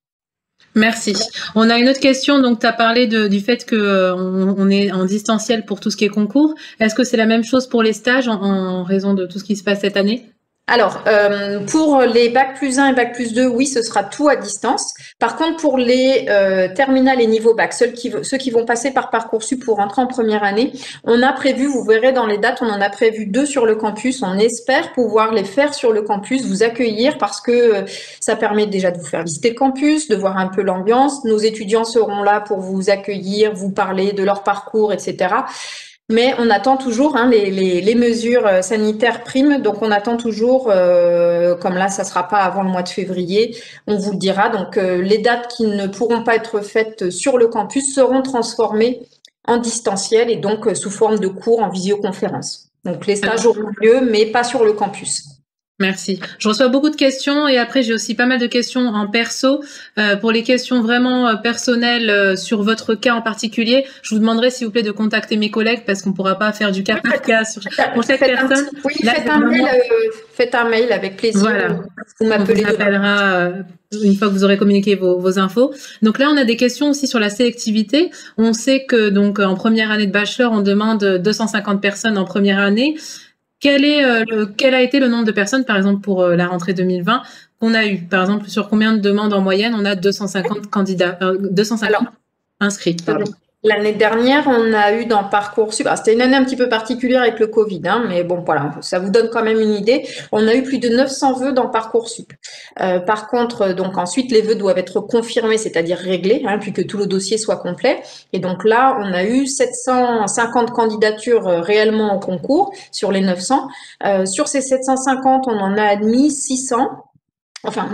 Merci. On a une autre question. Donc, tu as parlé du fait que on est en distanciel pour tout ce qui est concours. Est-ce que c'est la même chose pour les stages en raison de tout ce qui se passe cette année? Alors, pour les Bac+1 et Bac+2, oui, ce sera tout à distance. Par contre, pour les terminales et niveau bac, ceux qui vont passer par Parcoursup pour rentrer en première année, on a prévu, vous verrez dans les dates, on en a prévu 2 sur le campus. On espère pouvoir les faire sur le campus, vous accueillir parce que ça permet déjà de vous faire visiter le campus, de voir un peu l'ambiance. Nos étudiants seront là pour vous accueillir, vous parler de leur parcours, etc. Mais on attend toujours les mesures sanitaires priment, donc on attend toujours, comme là ça sera pas avant le mois de février, on vous le dira. Donc les dates qui ne pourront pas être faites sur le campus seront transformées en distanciel et donc sous forme de cours en visioconférence. Donc les stages auront lieu, mais pas sur le campus. Merci. Je reçois beaucoup de questions et après j'ai aussi pas mal de questions en perso. Pour les questions vraiment personnelles sur votre cas en particulier, je vous demanderai s'il vous plaît de contacter mes collègues parce qu'on pourra pas faire du cas par cas pour chaque personne. Faites un mail avec plaisir. Voilà. Vous m'appelez. On vous appellera une fois que vous aurez communiqué vos infos. Donc là, on a des questions aussi sur la sélectivité. On sait que donc en première année de bachelor, on demande 250 personnes en première année. Quel a été le nombre de personnes, par exemple, pour la rentrée 2020 qu'on a eu? Par exemple, sur combien de demandes en moyenne on a 250 candidats, 250 inscrits, pardon. L'année dernière, on a eu dans Parcoursup, c'était une année un petit peu particulière avec le Covid, mais bon, voilà, ça vous donne quand même une idée. On a eu plus de 900 vœux dans Parcoursup. Par contre, donc ensuite, les vœux doivent être confirmés, c'est-à-dire réglés, puis que tout le dossier soit complet. Et donc là, on a eu 750 candidatures réellement au concours sur les 900. Sur ces 750, on en a admis 600. Enfin,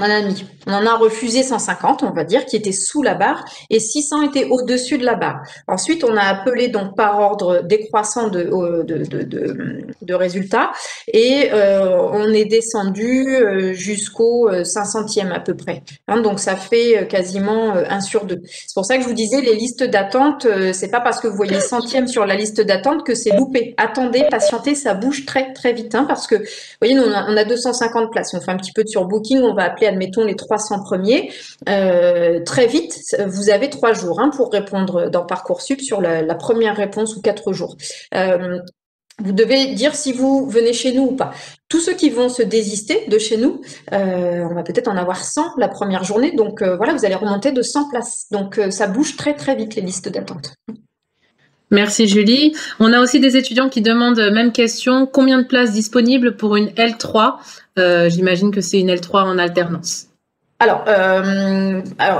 on en a refusé 150, on va dire, qui étaient sous la barre, et 600 étaient au-dessus de la barre. Ensuite, on a appelé donc par ordre décroissant de résultats, et on est descendu jusqu'au 500e à peu près. Donc, ça fait quasiment 1 sur 2. C'est pour ça que je vous disais, les listes d'attente, c'est pas parce que vous voyez 100e sur la liste d'attente que c'est loupé. Attendez, patientez, ça bouge très très vite, parce que, vous voyez, nous, on a 250 places. On fait un petit peu de surbooking, on va appeler, admettons, les 300 premiers. Très vite, vous avez 3 jours pour répondre dans Parcoursup sur la première réponse ou 4 jours. Vous devez dire si vous venez chez nous ou pas. Tous ceux qui vont se désister de chez nous, on va peut-être en avoir 100 la première journée. Donc voilà, vous allez remonter de 100 places. Donc ça bouge très très vite les listes d'attente. Merci Julie. On a aussi des étudiants qui demandent même question, combien de places disponibles pour une L3 ? J'imagine que c'est une L3 en alternance. Alors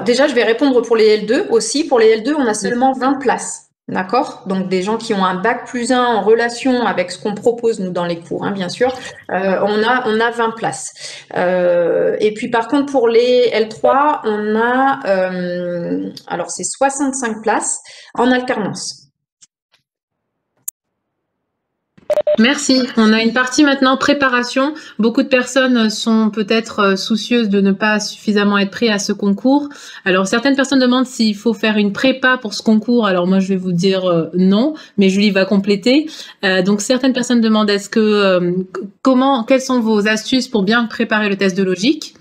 déjà, je vais répondre pour les L2 aussi. Pour les L2, on a seulement 20 places. D'accord? Donc, des gens qui ont un Bac+1 en relation avec ce qu'on propose, nous, dans les cours, bien sûr. On a 20 places. Et puis, par contre, pour les L3, on a, alors, c'est 65 places en alternance. Merci. On a une partie maintenant préparation. Beaucoup de personnes sont peut-être soucieuses de ne pas suffisamment être prêts à ce concours. Alors certaines personnes demandent s'il faut faire une prépa pour ce concours. Alors moi je vais vous dire non, mais Julie va compléter. Donc certaines personnes demandent quelles sont vos astuces pour bien préparer le test de logique?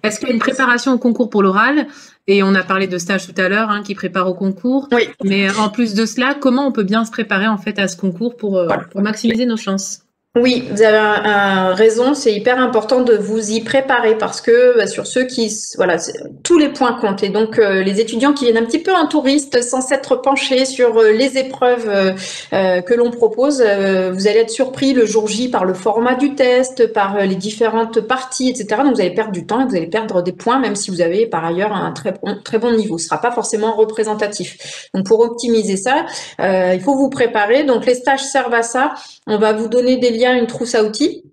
Est-ce qu'il y a une préparation au concours pour l'oral? Et on a parlé de stage tout à l'heure, qui prépare au concours. Oui. Mais en plus de cela, comment on peut bien se préparer en fait à ce concours pour maximiser nos chances? Oui, vous avez raison, c'est hyper important de vous y préparer parce que sur ceux qui, voilà, tous les points comptent. Et donc, les étudiants qui viennent un petit peu en touriste sans s'être penchés sur les épreuves que l'on propose, vous allez être surpris le jour J par le format du test, par les différentes parties, etc. Donc, vous allez perdre du temps et vous allez perdre des points, même si vous avez par ailleurs un très bon niveau. Ce sera pas forcément représentatif. Donc, pour optimiser ça, il faut vous préparer. Donc, les stages servent à ça. On va vous donner des liens, une trousse à outils.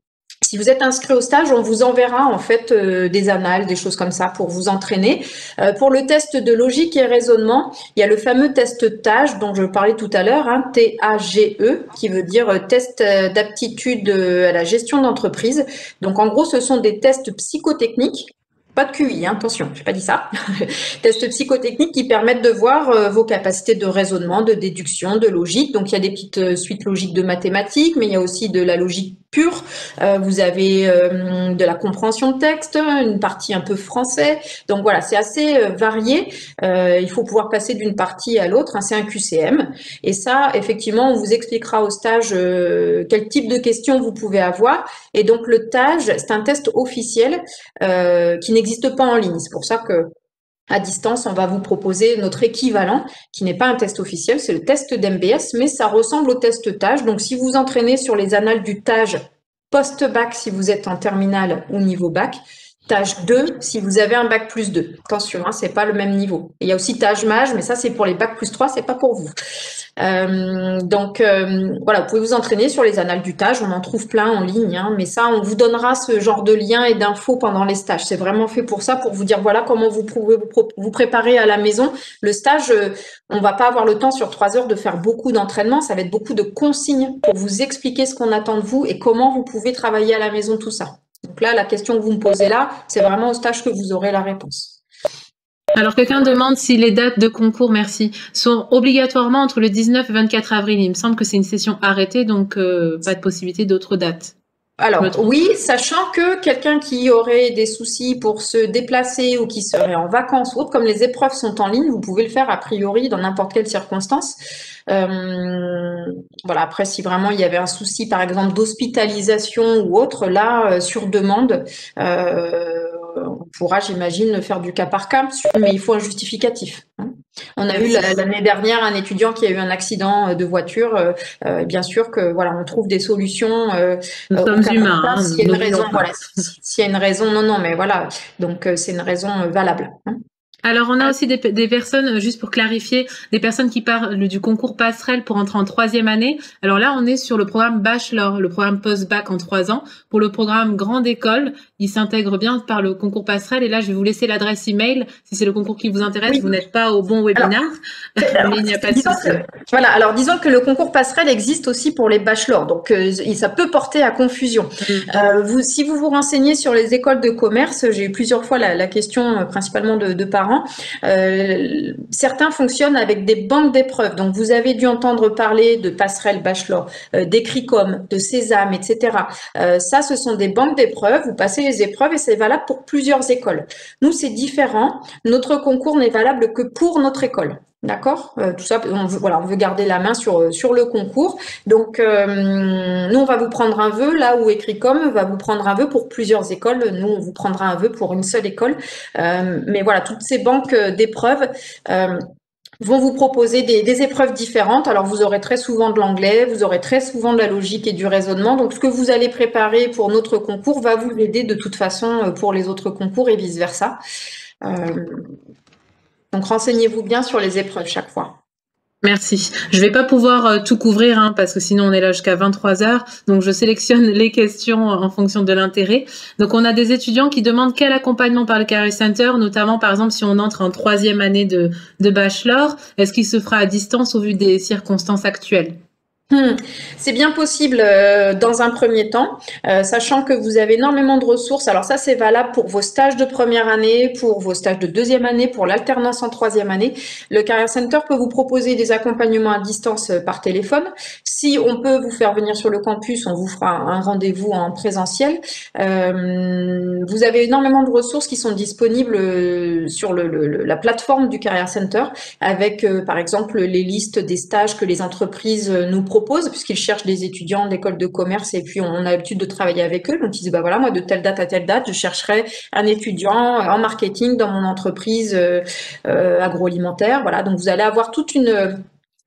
Si vous êtes inscrit au stage, on vous enverra en fait des annales, des choses comme ça pour vous entraîner. Pour le test de logique et raisonnement, il y a le fameux test TAGE dont je parlais tout à l'heure, T-A-G-E, qui veut dire test d'aptitude à la gestion d'entreprise. Donc en gros, ce sont des tests psychotechniques. Pas de QI, attention, j'ai pas dit ça. Tests psychotechniques qui permettent de voir vos capacités de raisonnement, de déduction, de logique. Donc, il y a des petites suites logiques de mathématiques, mais il y a aussi de la logique pure. Vous avez de la compréhension de texte, une partie un peu français. Donc, voilà, c'est assez varié. Il faut pouvoir passer d'une partie à l'autre. C'est un QCM. Et ça, effectivement, on vous expliquera au stage quel type de questions vous pouvez avoir. Et donc, le TAGE, c'est un test officiel qui n'existe pas en ligne. C'est pour ça que à distance, on va vous proposer notre équivalent, qui n'est pas un test officiel, c'est le test d'MBS, mais ça ressemble au test TAGE. Donc, si vous entraînez sur les annales du TAGE post-bac, si vous êtes en terminale ou niveau bac, TAGE 2, si vous avez un bac plus 2. Attention, c'est pas le même niveau. Et il y a aussi TAGE MAGE, mais ça, c'est pour les bac plus 3, c'est pas pour vous. Voilà, vous pouvez vous entraîner sur les annales du TAGE, on en trouve plein en ligne, mais ça, on vous donnera ce genre de liens et d'infos pendant les stages. C'est vraiment fait pour ça, pour vous dire voilà comment vous pouvez vous préparer à la maison. Le stage, on va pas avoir le temps sur 3 heures de faire beaucoup d'entraînement, ça va être beaucoup de consignes pour vous expliquer ce qu'on attend de vous et comment vous pouvez travailler à la maison tout ça. Donc là, la question que vous me posez là, c'est vraiment au stage que vous aurez la réponse. Alors, quelqu'un demande si les dates de concours, merci, sont obligatoirement entre le 19 et 24 avril. Il me semble que c'est une session arrêtée, donc pas de possibilité d'autres dates. Alors oui, sachant que quelqu'un qui aurait des soucis pour se déplacer ou qui serait en vacances ou autre, comme les épreuves sont en ligne, vous pouvez le faire a priori dans n'importe quelle circonstance. Voilà. Après, si vraiment il y avait un souci, par exemple d'hospitalisation ou autre, là, sur demande, on pourra, j'imagine, faire du cas par cas, mais il faut un justificatif. On a eu l'année dernière un étudiant qui a eu un accident de voiture. Bien sûr que voilà, on trouve des solutions. Nous sommes humains. S'il y a une raison, voilà. S'il y a une raison, non, mais voilà. Donc c'est une raison valable. Alors, on a aussi des personnes, juste pour clarifier, des personnes qui parlent du concours passerelle pour entrer en 3e année. Alors là, on est sur le programme bachelor, le programme post-bac en 3 ans. Pour le programme grande école, il s'intègre bien par le concours passerelle. Et là, je vais vous laisser l'adresse email. Si c'est le concours qui vous intéresse, oui. Vous n'êtes pas au bon webinaire. Mais il n'y a pas de souci. Voilà. Alors, disons que le concours passerelle existe aussi pour les bachelors. Donc, ça peut porter à confusion. Si vous vous renseignez sur les écoles de commerce, j'ai eu plusieurs fois la question, principalement de parents. Certains fonctionnent avec des banques d'épreuves. Donc, vous avez dû entendre parler de passerelle bachelor, d'Ecricom, de Sésame, etc. Ça, ce sont des banques d'épreuves. Vous passez les épreuves et c'est valable pour plusieurs écoles. Nous, c'est différent. Notre concours n'est valable que pour notre école. D'accord, tout ça, on veut garder la main sur le concours. Donc, nous, on va vous prendre un vœu, là où Ecricom va vous prendre un vœu pour plusieurs écoles. Nous, on vous prendra un vœu pour une seule école. Mais voilà, toutes ces banques d'épreuves vont vous proposer des épreuves différentes. Alors, vous aurez très souvent de l'anglais, vous aurez très souvent de la logique et du raisonnement. Donc, ce que vous allez préparer pour notre concours va vous aider de toute façon pour les autres concours et vice-versa. Donc, renseignez-vous bien sur les épreuves chaque fois. Merci. Je vais pas pouvoir tout couvrir parce que sinon on est là jusqu'à 23h. Donc je sélectionne les questions en fonction de l'intérêt. Donc on a des étudiants qui demandent quel accompagnement par le Career Center, notamment par exemple si on entre en 3e année de bachelor, est-ce qu'il se fera à distance au vu des circonstances actuelles? C'est bien possible dans un premier temps, sachant que vous avez énormément de ressources. Alors ça, c'est valable pour vos stages de première année, pour vos stages de deuxième année, pour l'alternance en troisième année. Le Career Center peut vous proposer des accompagnements à distance par téléphone. Si on peut vous faire venir sur le campus, on vous fera un rendez-vous en présentiel. Vous avez énormément de ressources qui sont disponibles sur la plateforme du Career Center, avec par exemple les listes des stages que les entreprises nous proposent, puisqu'ils cherchent des étudiants d'école de commerce et puis on a l'habitude de travailler avec eux. Donc ils disent bah voilà, moi de telle date à telle date, je chercherai un étudiant en marketing dans mon entreprise agroalimentaire. Voilà, donc vous allez avoir toute une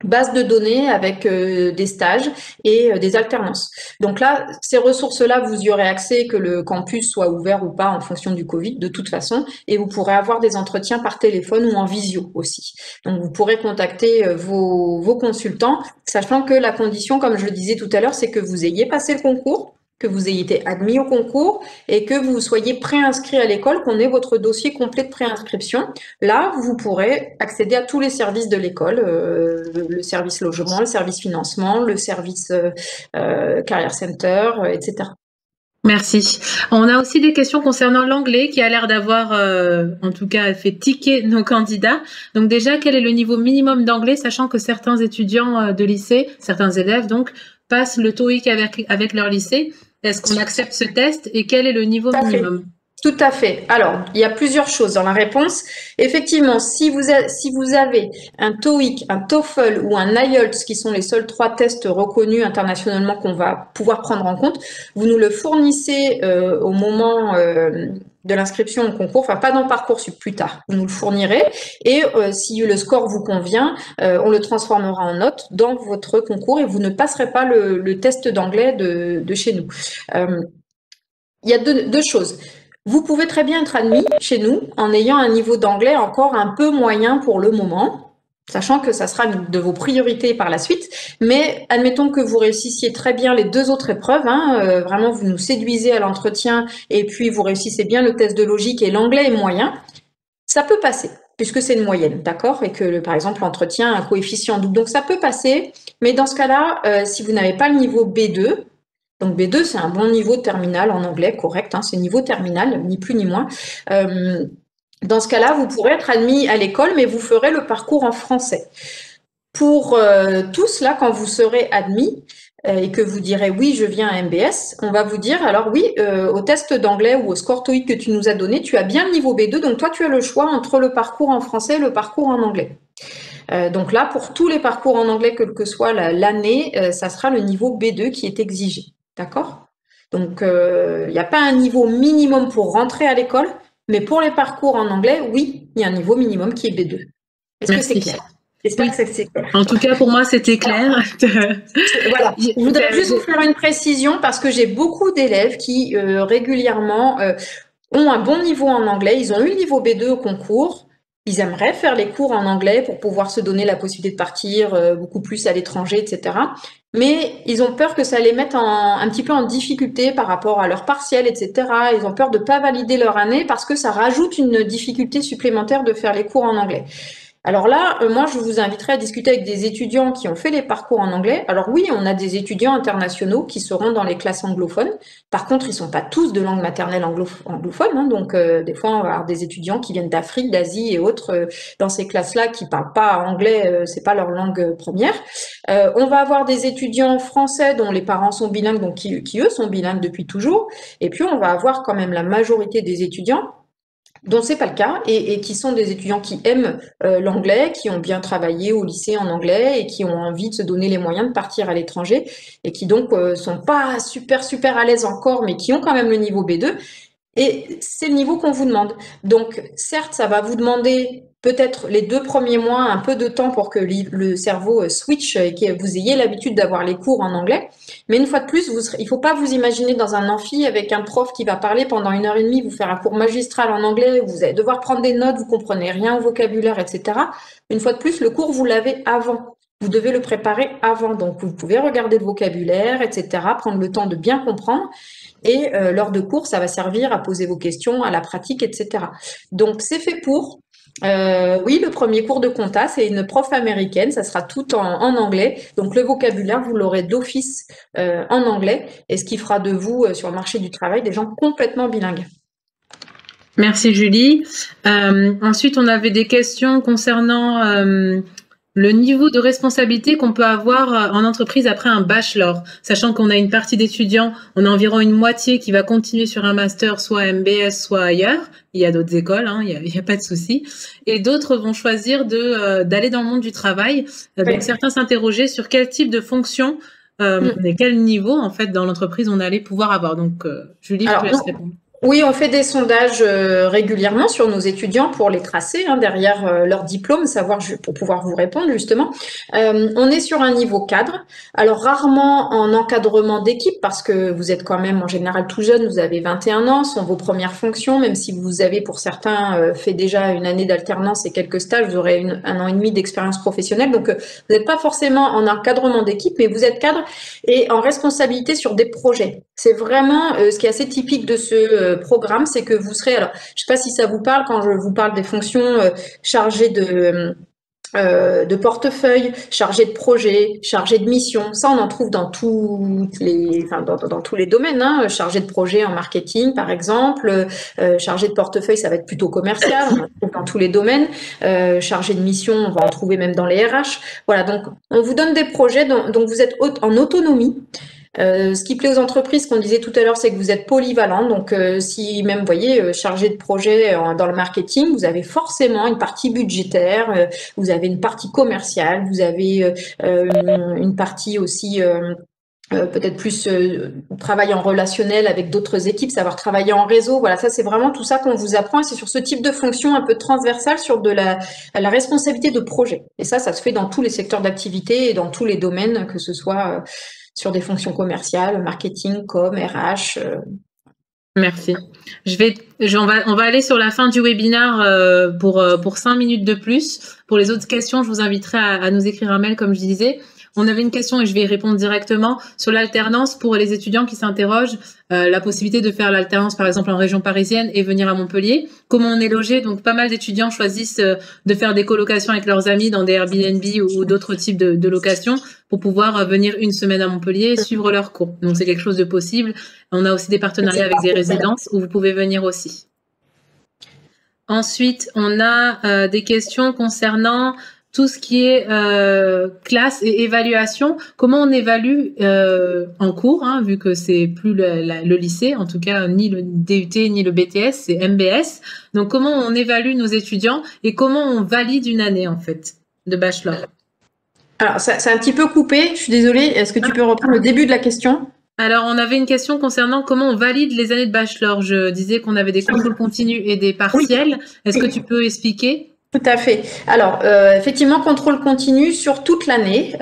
base de données avec des stages et des alternances. Donc là, ces ressources-là, vous y aurez accès, que le campus soit ouvert ou pas en fonction du Covid, de toute façon, et vous pourrez avoir des entretiens par téléphone ou en visio aussi. Donc vous pourrez contacter vos consultants, sachant que la condition, comme je le disais tout à l'heure, c'est que vous ayez passé le concours, que vous ayez été admis au concours et que vous soyez préinscrit à l'école, qu'on ait votre dossier complet de préinscription. Là, vous pourrez accéder à tous les services de l'école, le service logement, le service financement, le service Career Center, etc. Merci. On a aussi des questions concernant l'anglais qui a l'air d'avoir, en tout cas, fait tiquer nos candidats. Donc déjà, quel est le niveau minimum d'anglais, sachant que certains étudiants de lycée, certains élèves donc, passent le TOEIC avec leur lycée. Est-ce qu'on accepte ce test et quel est le niveau minimum? Tout à fait. Alors, il y a plusieurs choses dans la réponse. Effectivement, si vous avez un TOEIC, un TOEFL ou un IELTS, qui sont les seuls 3 tests reconnus internationalement qu'on va pouvoir prendre en compte, vous nous le fournissez au moment de l'inscription au concours, enfin pas dans Parcoursup, plus tard. Vous nous le fournirez et si le score vous convient, on le transformera en note dans votre concours et vous ne passerez pas le test d'anglais de chez nous. Il y a deux choses. Vous pouvez très bien être admis chez nous en ayant un niveau d'anglais encore un peu moyen pour le moment, sachant que ça sera une de vos priorités par la suite. Mais admettons que vous réussissiez très bien les 2 autres épreuves, vraiment vous nous séduisez à l'entretien et puis vous réussissez bien le test de logique et l'anglais est moyen, ça peut passer puisque c'est une moyenne, d'accord, et que par exemple l'entretien a un coefficient double. Donc ça peut passer, mais dans ce cas-là, si vous n'avez pas le niveau B2, donc B2, c'est un bon niveau de terminal en anglais, correct, c'est niveau terminal, ni plus ni moins. Dans ce cas-là, vous pourrez être admis à l'école, mais vous ferez le parcours en français. Pour tous, là, quand vous serez admis et que vous direz oui, je viens à MBS, on va vous dire alors oui, au test d'anglais ou au score TOEIC que tu nous as donné, tu as bien le niveau B2, donc toi, tu as le choix entre le parcours en français et le parcours en anglais. Donc là, pour tous les parcours en anglais, quelle que soit l'année, ça sera le niveau B2 qui est exigé. D'accord? Donc, il n'y a pas un niveau minimum pour rentrer à l'école, mais pour les parcours en anglais, oui, il y a un niveau minimum qui est B2. Est-ce que c'est clair? J'espère que c'est clair. En tout cas, pour moi, c'était clair. Voilà. Je voudrais juste vous faire une précision parce que j'ai beaucoup d'élèves qui régulièrement ont un bon niveau en anglais. Ils ont eu le niveau B2 au concours. Ils aimeraient faire les cours en anglais pour pouvoir se donner la possibilité de partir beaucoup plus à l'étranger, etc. Mais ils ont peur que ça les mette un petit peu en difficulté par rapport à leur partiel, etc. Ils ont peur de ne pas valider leur année parce que ça rajoute une difficulté supplémentaire de faire les cours en anglais. Alors là, moi, je vous inviterai à discuter avec des étudiants qui ont fait les parcours en anglais. Alors oui, on a des étudiants internationaux qui seront dans les classes anglophones. Par contre, ils sont pas tous de langue maternelle anglophone. Donc, des fois, on va avoir des étudiants qui viennent d'Afrique, d'Asie et autres dans ces classes-là qui parlent pas anglais, c'est pas leur langue première. On va avoir des étudiants français dont les parents sont bilingues, donc qui eux sont bilingues depuis toujours. Et puis, on va avoir quand même la majorité des étudiants dont c'est pas le cas et qui sont des étudiants qui aiment l'anglais, qui ont bien travaillé au lycée en anglais et qui ont envie de se donner les moyens de partir à l'étranger et qui donc sont pas super à l'aise encore, mais qui ont quand même le niveau B2 et c'est le niveau qu'on vous demande. Donc certes, ça va vous demander peut-être les 2 premiers mois un peu de temps pour que le cerveau switch et que vous ayez l'habitude d'avoir les cours en anglais. Mais une fois de plus, il ne faut pas vous imaginer dans un amphi avec un prof qui va parler pendant 1h30, vous faire un cours magistral en anglais, vous allez devoir prendre des notes, vous comprenez rien au vocabulaire, etc. Une fois de plus, le cours, vous l'avez avant. Vous devez le préparer avant. Donc, vous pouvez regarder le vocabulaire, etc., prendre le temps de bien comprendre. Et lors de cours, ça va servir à poser vos questions, à la pratique, etc. Donc, c'est fait pour. Oui, le premier cours de compta, c'est une prof américaine, ça sera tout en anglais. Donc le vocabulaire, vous l'aurez d'office en anglais, et ce qui fera de vous, sur le marché du travail, des gens complètement bilingues. Merci Julie. Ensuite, on avait des questions concernant le niveau de responsabilité qu'on peut avoir en entreprise après un bachelor, sachant qu'on a une partie d'étudiants, on a environ une moitié qui va continuer sur un master, soit MBS, soit ailleurs. Il y a d'autres écoles, hein, il y a pas de souci. Et d'autres vont choisir d'aller dans le monde du travail. Donc certains s'interrogeaient sur quel type de fonction et quel niveau en fait dans l'entreprise on allait pouvoir avoir. Donc Julie, je te laisse répondre. Oui, on fait des sondages régulièrement sur nos étudiants pour les tracer derrière leur diplôme, savoir pour pouvoir vous répondre justement. On est sur un niveau cadre, alors rarement en encadrement d'équipe parce que vous êtes quand même en général tout jeune, vous avez 21 ans, ce sont vos premières fonctions, même si vous avez pour certains fait déjà une année d'alternance et quelques stages, vous aurez 1 an et demi d'expérience professionnelle, donc vous n'êtes pas forcément en encadrement d'équipe, mais vous êtes cadre et en responsabilité sur des projets. C'est vraiment ce qui est assez typique de ce programme, c'est que vous serez, alors je sais pas si ça vous parle quand je vous parle des fonctions chargées de portefeuille, chargé de projet, chargé de mission. Ça, on en trouve dans tous les domaines. Chargé de projet en marketing, par exemple. Chargé de portefeuille, ça va être plutôt commercial. On en trouve dans tous les domaines. Chargé de mission, on va en trouver même dans les RH. Voilà, donc on vous donne des projets dont vous êtes en autonomie. Ce qui plaît aux entreprises, qu'on disait tout à l'heure, c'est que vous êtes polyvalent. Donc, si même, vous voyez, chargé de projet dans le marketing, vous avez forcément une partie budgétaire, vous avez une partie commerciale, vous avez une partie aussi peut-être plus travail en relationnel avec d'autres équipes, savoir travailler en réseau. Voilà, ça c'est vraiment tout ça qu'on vous apprend. Et c'est sur ce type de fonction un peu transversale sur de la responsabilité de projet. Et ça se fait dans tous les secteurs d'activité et dans tous les domaines, que ce soit sur des fonctions commerciales, marketing, com, RH. Merci. On va aller sur la fin du webinaire pour 5 minutes de plus. Pour les autres questions, je vous inviterai à nous écrire un mail, comme je disais. On avait une question et je vais y répondre directement sur l'alternance pour les étudiants qui s'interrogent, la possibilité de faire l'alternance par exemple en région parisienne et venir à Montpellier. Comment on est logé? Donc pas mal d'étudiants choisissent de faire des colocations avec leurs amis dans des Airbnb ou d'autres types de locations pour pouvoir venir une semaine à Montpellier et suivre leurs cours. Donc c'est quelque chose de possible. On a aussi des partenariats avec des résidences où vous pouvez venir aussi. Ensuite, on a des questions concernant tout ce qui est classe et évaluation. Comment on évalue en cours, vu que c'est plus le lycée, en tout cas ni le DUT ni le BTS, c'est MBS. Donc comment on évalue nos étudiants et comment on valide une année en fait de bachelor? Alors c'est un petit peu coupé, je suis désolée. Est-ce que tu peux reprendre le début de la question? Alors, on avait une question concernant comment on valide les années de bachelor. Je disais qu'on avait des contrôles continus et des partiels. Oui. Est-ce que tu peux expliquer? Tout à fait. Alors, effectivement, contrôle continu sur toute l'année.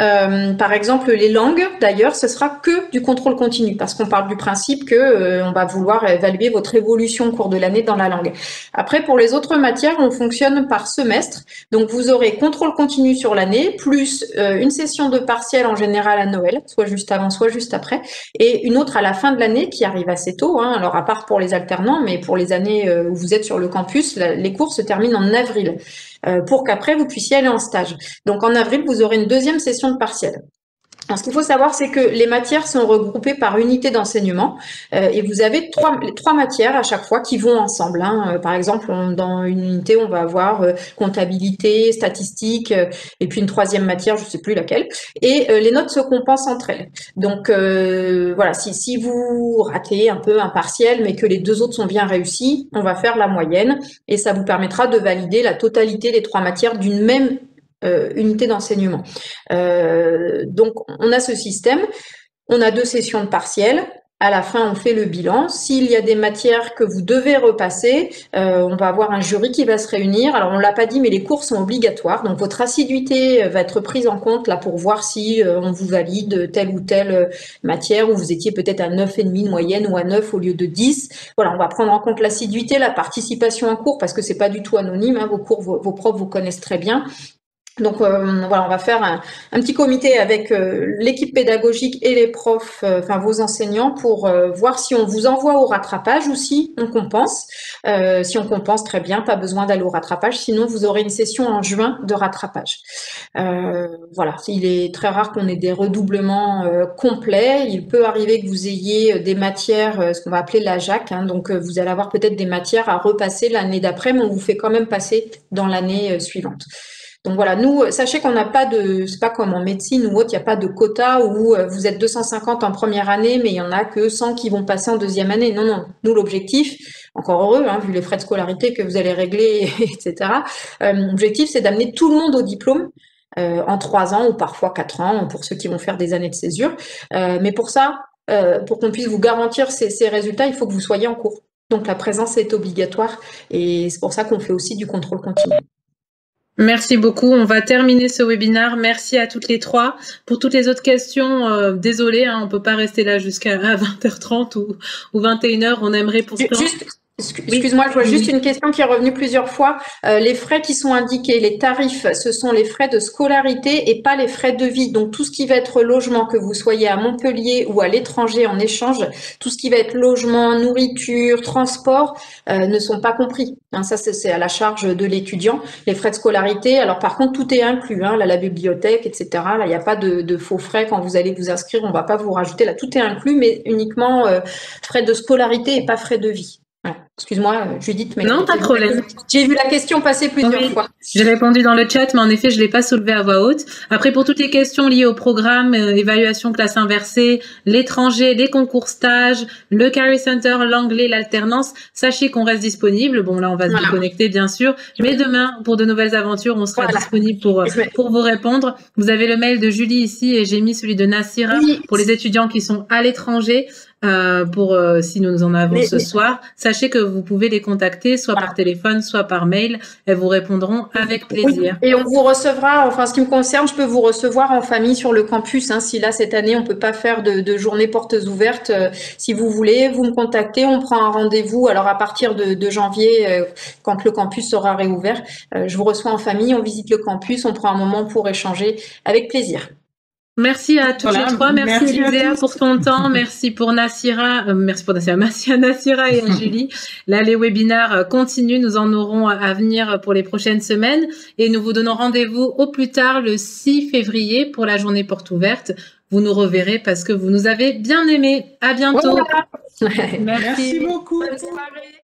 Par exemple, les langues, d'ailleurs, ce sera que du contrôle continu parce qu'on parle du principe que on va vouloir évaluer votre évolution au cours de l'année dans la langue. Après, pour les autres matières, on fonctionne par semestre. Donc, vous aurez contrôle continu sur l'année, plus une session de partiel en général à Noël, soit juste avant, soit juste après, et une autre à la fin de l'année qui arrive assez tôt. Alors, à part pour les alternants, mais pour les années où vous êtes sur le campus, les cours se terminent en avril. Pour qu'après vous puissiez aller en stage. Donc en avril, vous aurez une deuxième session de partiel. Alors, ce qu'il faut savoir, c'est que les matières sont regroupées par unité d'enseignement et vous avez trois matières à chaque fois qui vont ensemble. Par exemple, dans une unité, on va avoir comptabilité, statistique et puis une troisième matière, je ne sais plus laquelle. Et les notes se compensent entre elles. Donc voilà, si vous ratez un peu un partiel, mais que les deux autres sont bien réussis, on va faire la moyenne et ça vous permettra de valider la totalité des trois matières d'une même unité d'enseignement. Donc, on a ce système. On a 2 sessions de partiel. À la fin, on fait le bilan. S'il y a des matières que vous devez repasser, on va avoir un jury qui va se réunir. Alors, on l'a pas dit, mais les cours sont obligatoires. Donc, votre assiduité va être prise en compte là pour voir si on vous valide telle ou telle matière où vous étiez peut-être à 9,5 de moyenne ou à 9 au lieu de 10. Voilà, on va prendre en compte l'assiduité, la participation en cours parce que c'est pas du tout anonyme. Vos cours, vos profs vous connaissent très bien. Donc voilà, on va faire un petit comité avec l'équipe pédagogique et les profs, enfin vos enseignants, pour voir si on vous envoie au rattrapage ou si on compense. Si on compense, très bien, pas besoin d'aller au rattrapage. Sinon, vous aurez une session en juin de rattrapage. Voilà, il est très rare qu'on ait des redoublements complets. Il peut arriver que vous ayez des matières, ce qu'on va appeler la JAC. Hein, donc vous allez avoir peut-être des matières à repasser l'année d'après, mais on vous fait quand même passer dans l'année suivante. Donc voilà, nous, sachez qu'on n'a pas c'est pas comme en médecine ou autre, il n'y a pas de quota où vous êtes 250 en première année, mais il y en a que 100 qui vont passer en deuxième année. Non, non. Nous, l'objectif, encore heureux, hein, vu les frais de scolarité que vous allez régler, etc. L'objectif, c'est d'amener tout le monde au diplôme en 3 ans ou parfois 4 ans pour ceux qui vont faire des années de césure. Mais pour ça, pour qu'on puisse vous garantir ces résultats, il faut que vous soyez en cours. Donc la présence est obligatoire et c'est pour ça qu'on fait aussi du contrôle continu. Merci beaucoup. On va terminer ce webinaire. Merci à toutes les trois. Pour toutes les autres questions, désolé, hein, on peut pas rester là jusqu'à 20h30 ou 21h. On aimerait pour ça. Excuse-moi, je vois juste une question qui est revenue plusieurs fois. Les frais qui sont indiqués, les tarifs, ce sont les frais de scolarité et pas les frais de vie. Donc tout ce qui va être logement, que vous soyez à Montpellier ou à l'étranger en échange, tout ce qui va être logement, nourriture, transport, ne sont pas compris. Hein, ça, c'est à la charge de l'étudiant. Les frais de scolarité, alors par contre, tout est inclus. Hein, là, la bibliothèque, etc. Là, il n'y a pas de faux frais quand vous allez vous inscrire. On va pas vous rajouter. Là, tout est inclus, mais uniquement frais de scolarité et pas frais de vie. Ouais. Excuse-moi, Judith, mais non, pas de problème. J'ai vu la question passer plusieurs fois. J'ai répondu dans le chat, mais en effet, je l'ai pas soulevé à voix haute. Après, pour toutes les questions liées au programme, évaluation classe inversée, l'étranger, les concours stages, le Career Center, l'anglais, l'alternance, sachez qu'on reste disponible. Bon, là, on va se déconnecter, bien sûr. Mais demain, pour de nouvelles aventures, on sera disponible pour vous répondre. Vous avez le mail de Julie ici et j'ai mis celui de Nassira pour les étudiants qui sont à l'étranger. Si nous en avons ce soir, sachez que vous pouvez les contacter soit par téléphone, soit par mail. Elles vous répondront avec plaisir. Oui. Et on vous recevra, enfin, ce qui me concerne, je peux vous recevoir en famille sur le campus. Hein, si là, cette année, on peut pas faire de journée portes ouvertes, si vous voulez, vous me contactez, on prend un rendez-vous. Alors, à partir de janvier, quand le campus sera réouvert, je vous reçois en famille, on visite le campus, on prend un moment pour échanger avec plaisir. Merci à toutes les trois. Merci Elisea pour ton temps. Merci pour Nassira. Merci à Nassira et à Julie. Là, les webinaires continuent. Nous en aurons à venir pour les prochaines semaines. Et nous vous donnons rendez-vous au plus tard le 6 février pour la journée porte ouverte. Vous nous reverrez parce que vous nous avez bien aimés. À bientôt. Voilà. Merci beaucoup. Bonne soirée.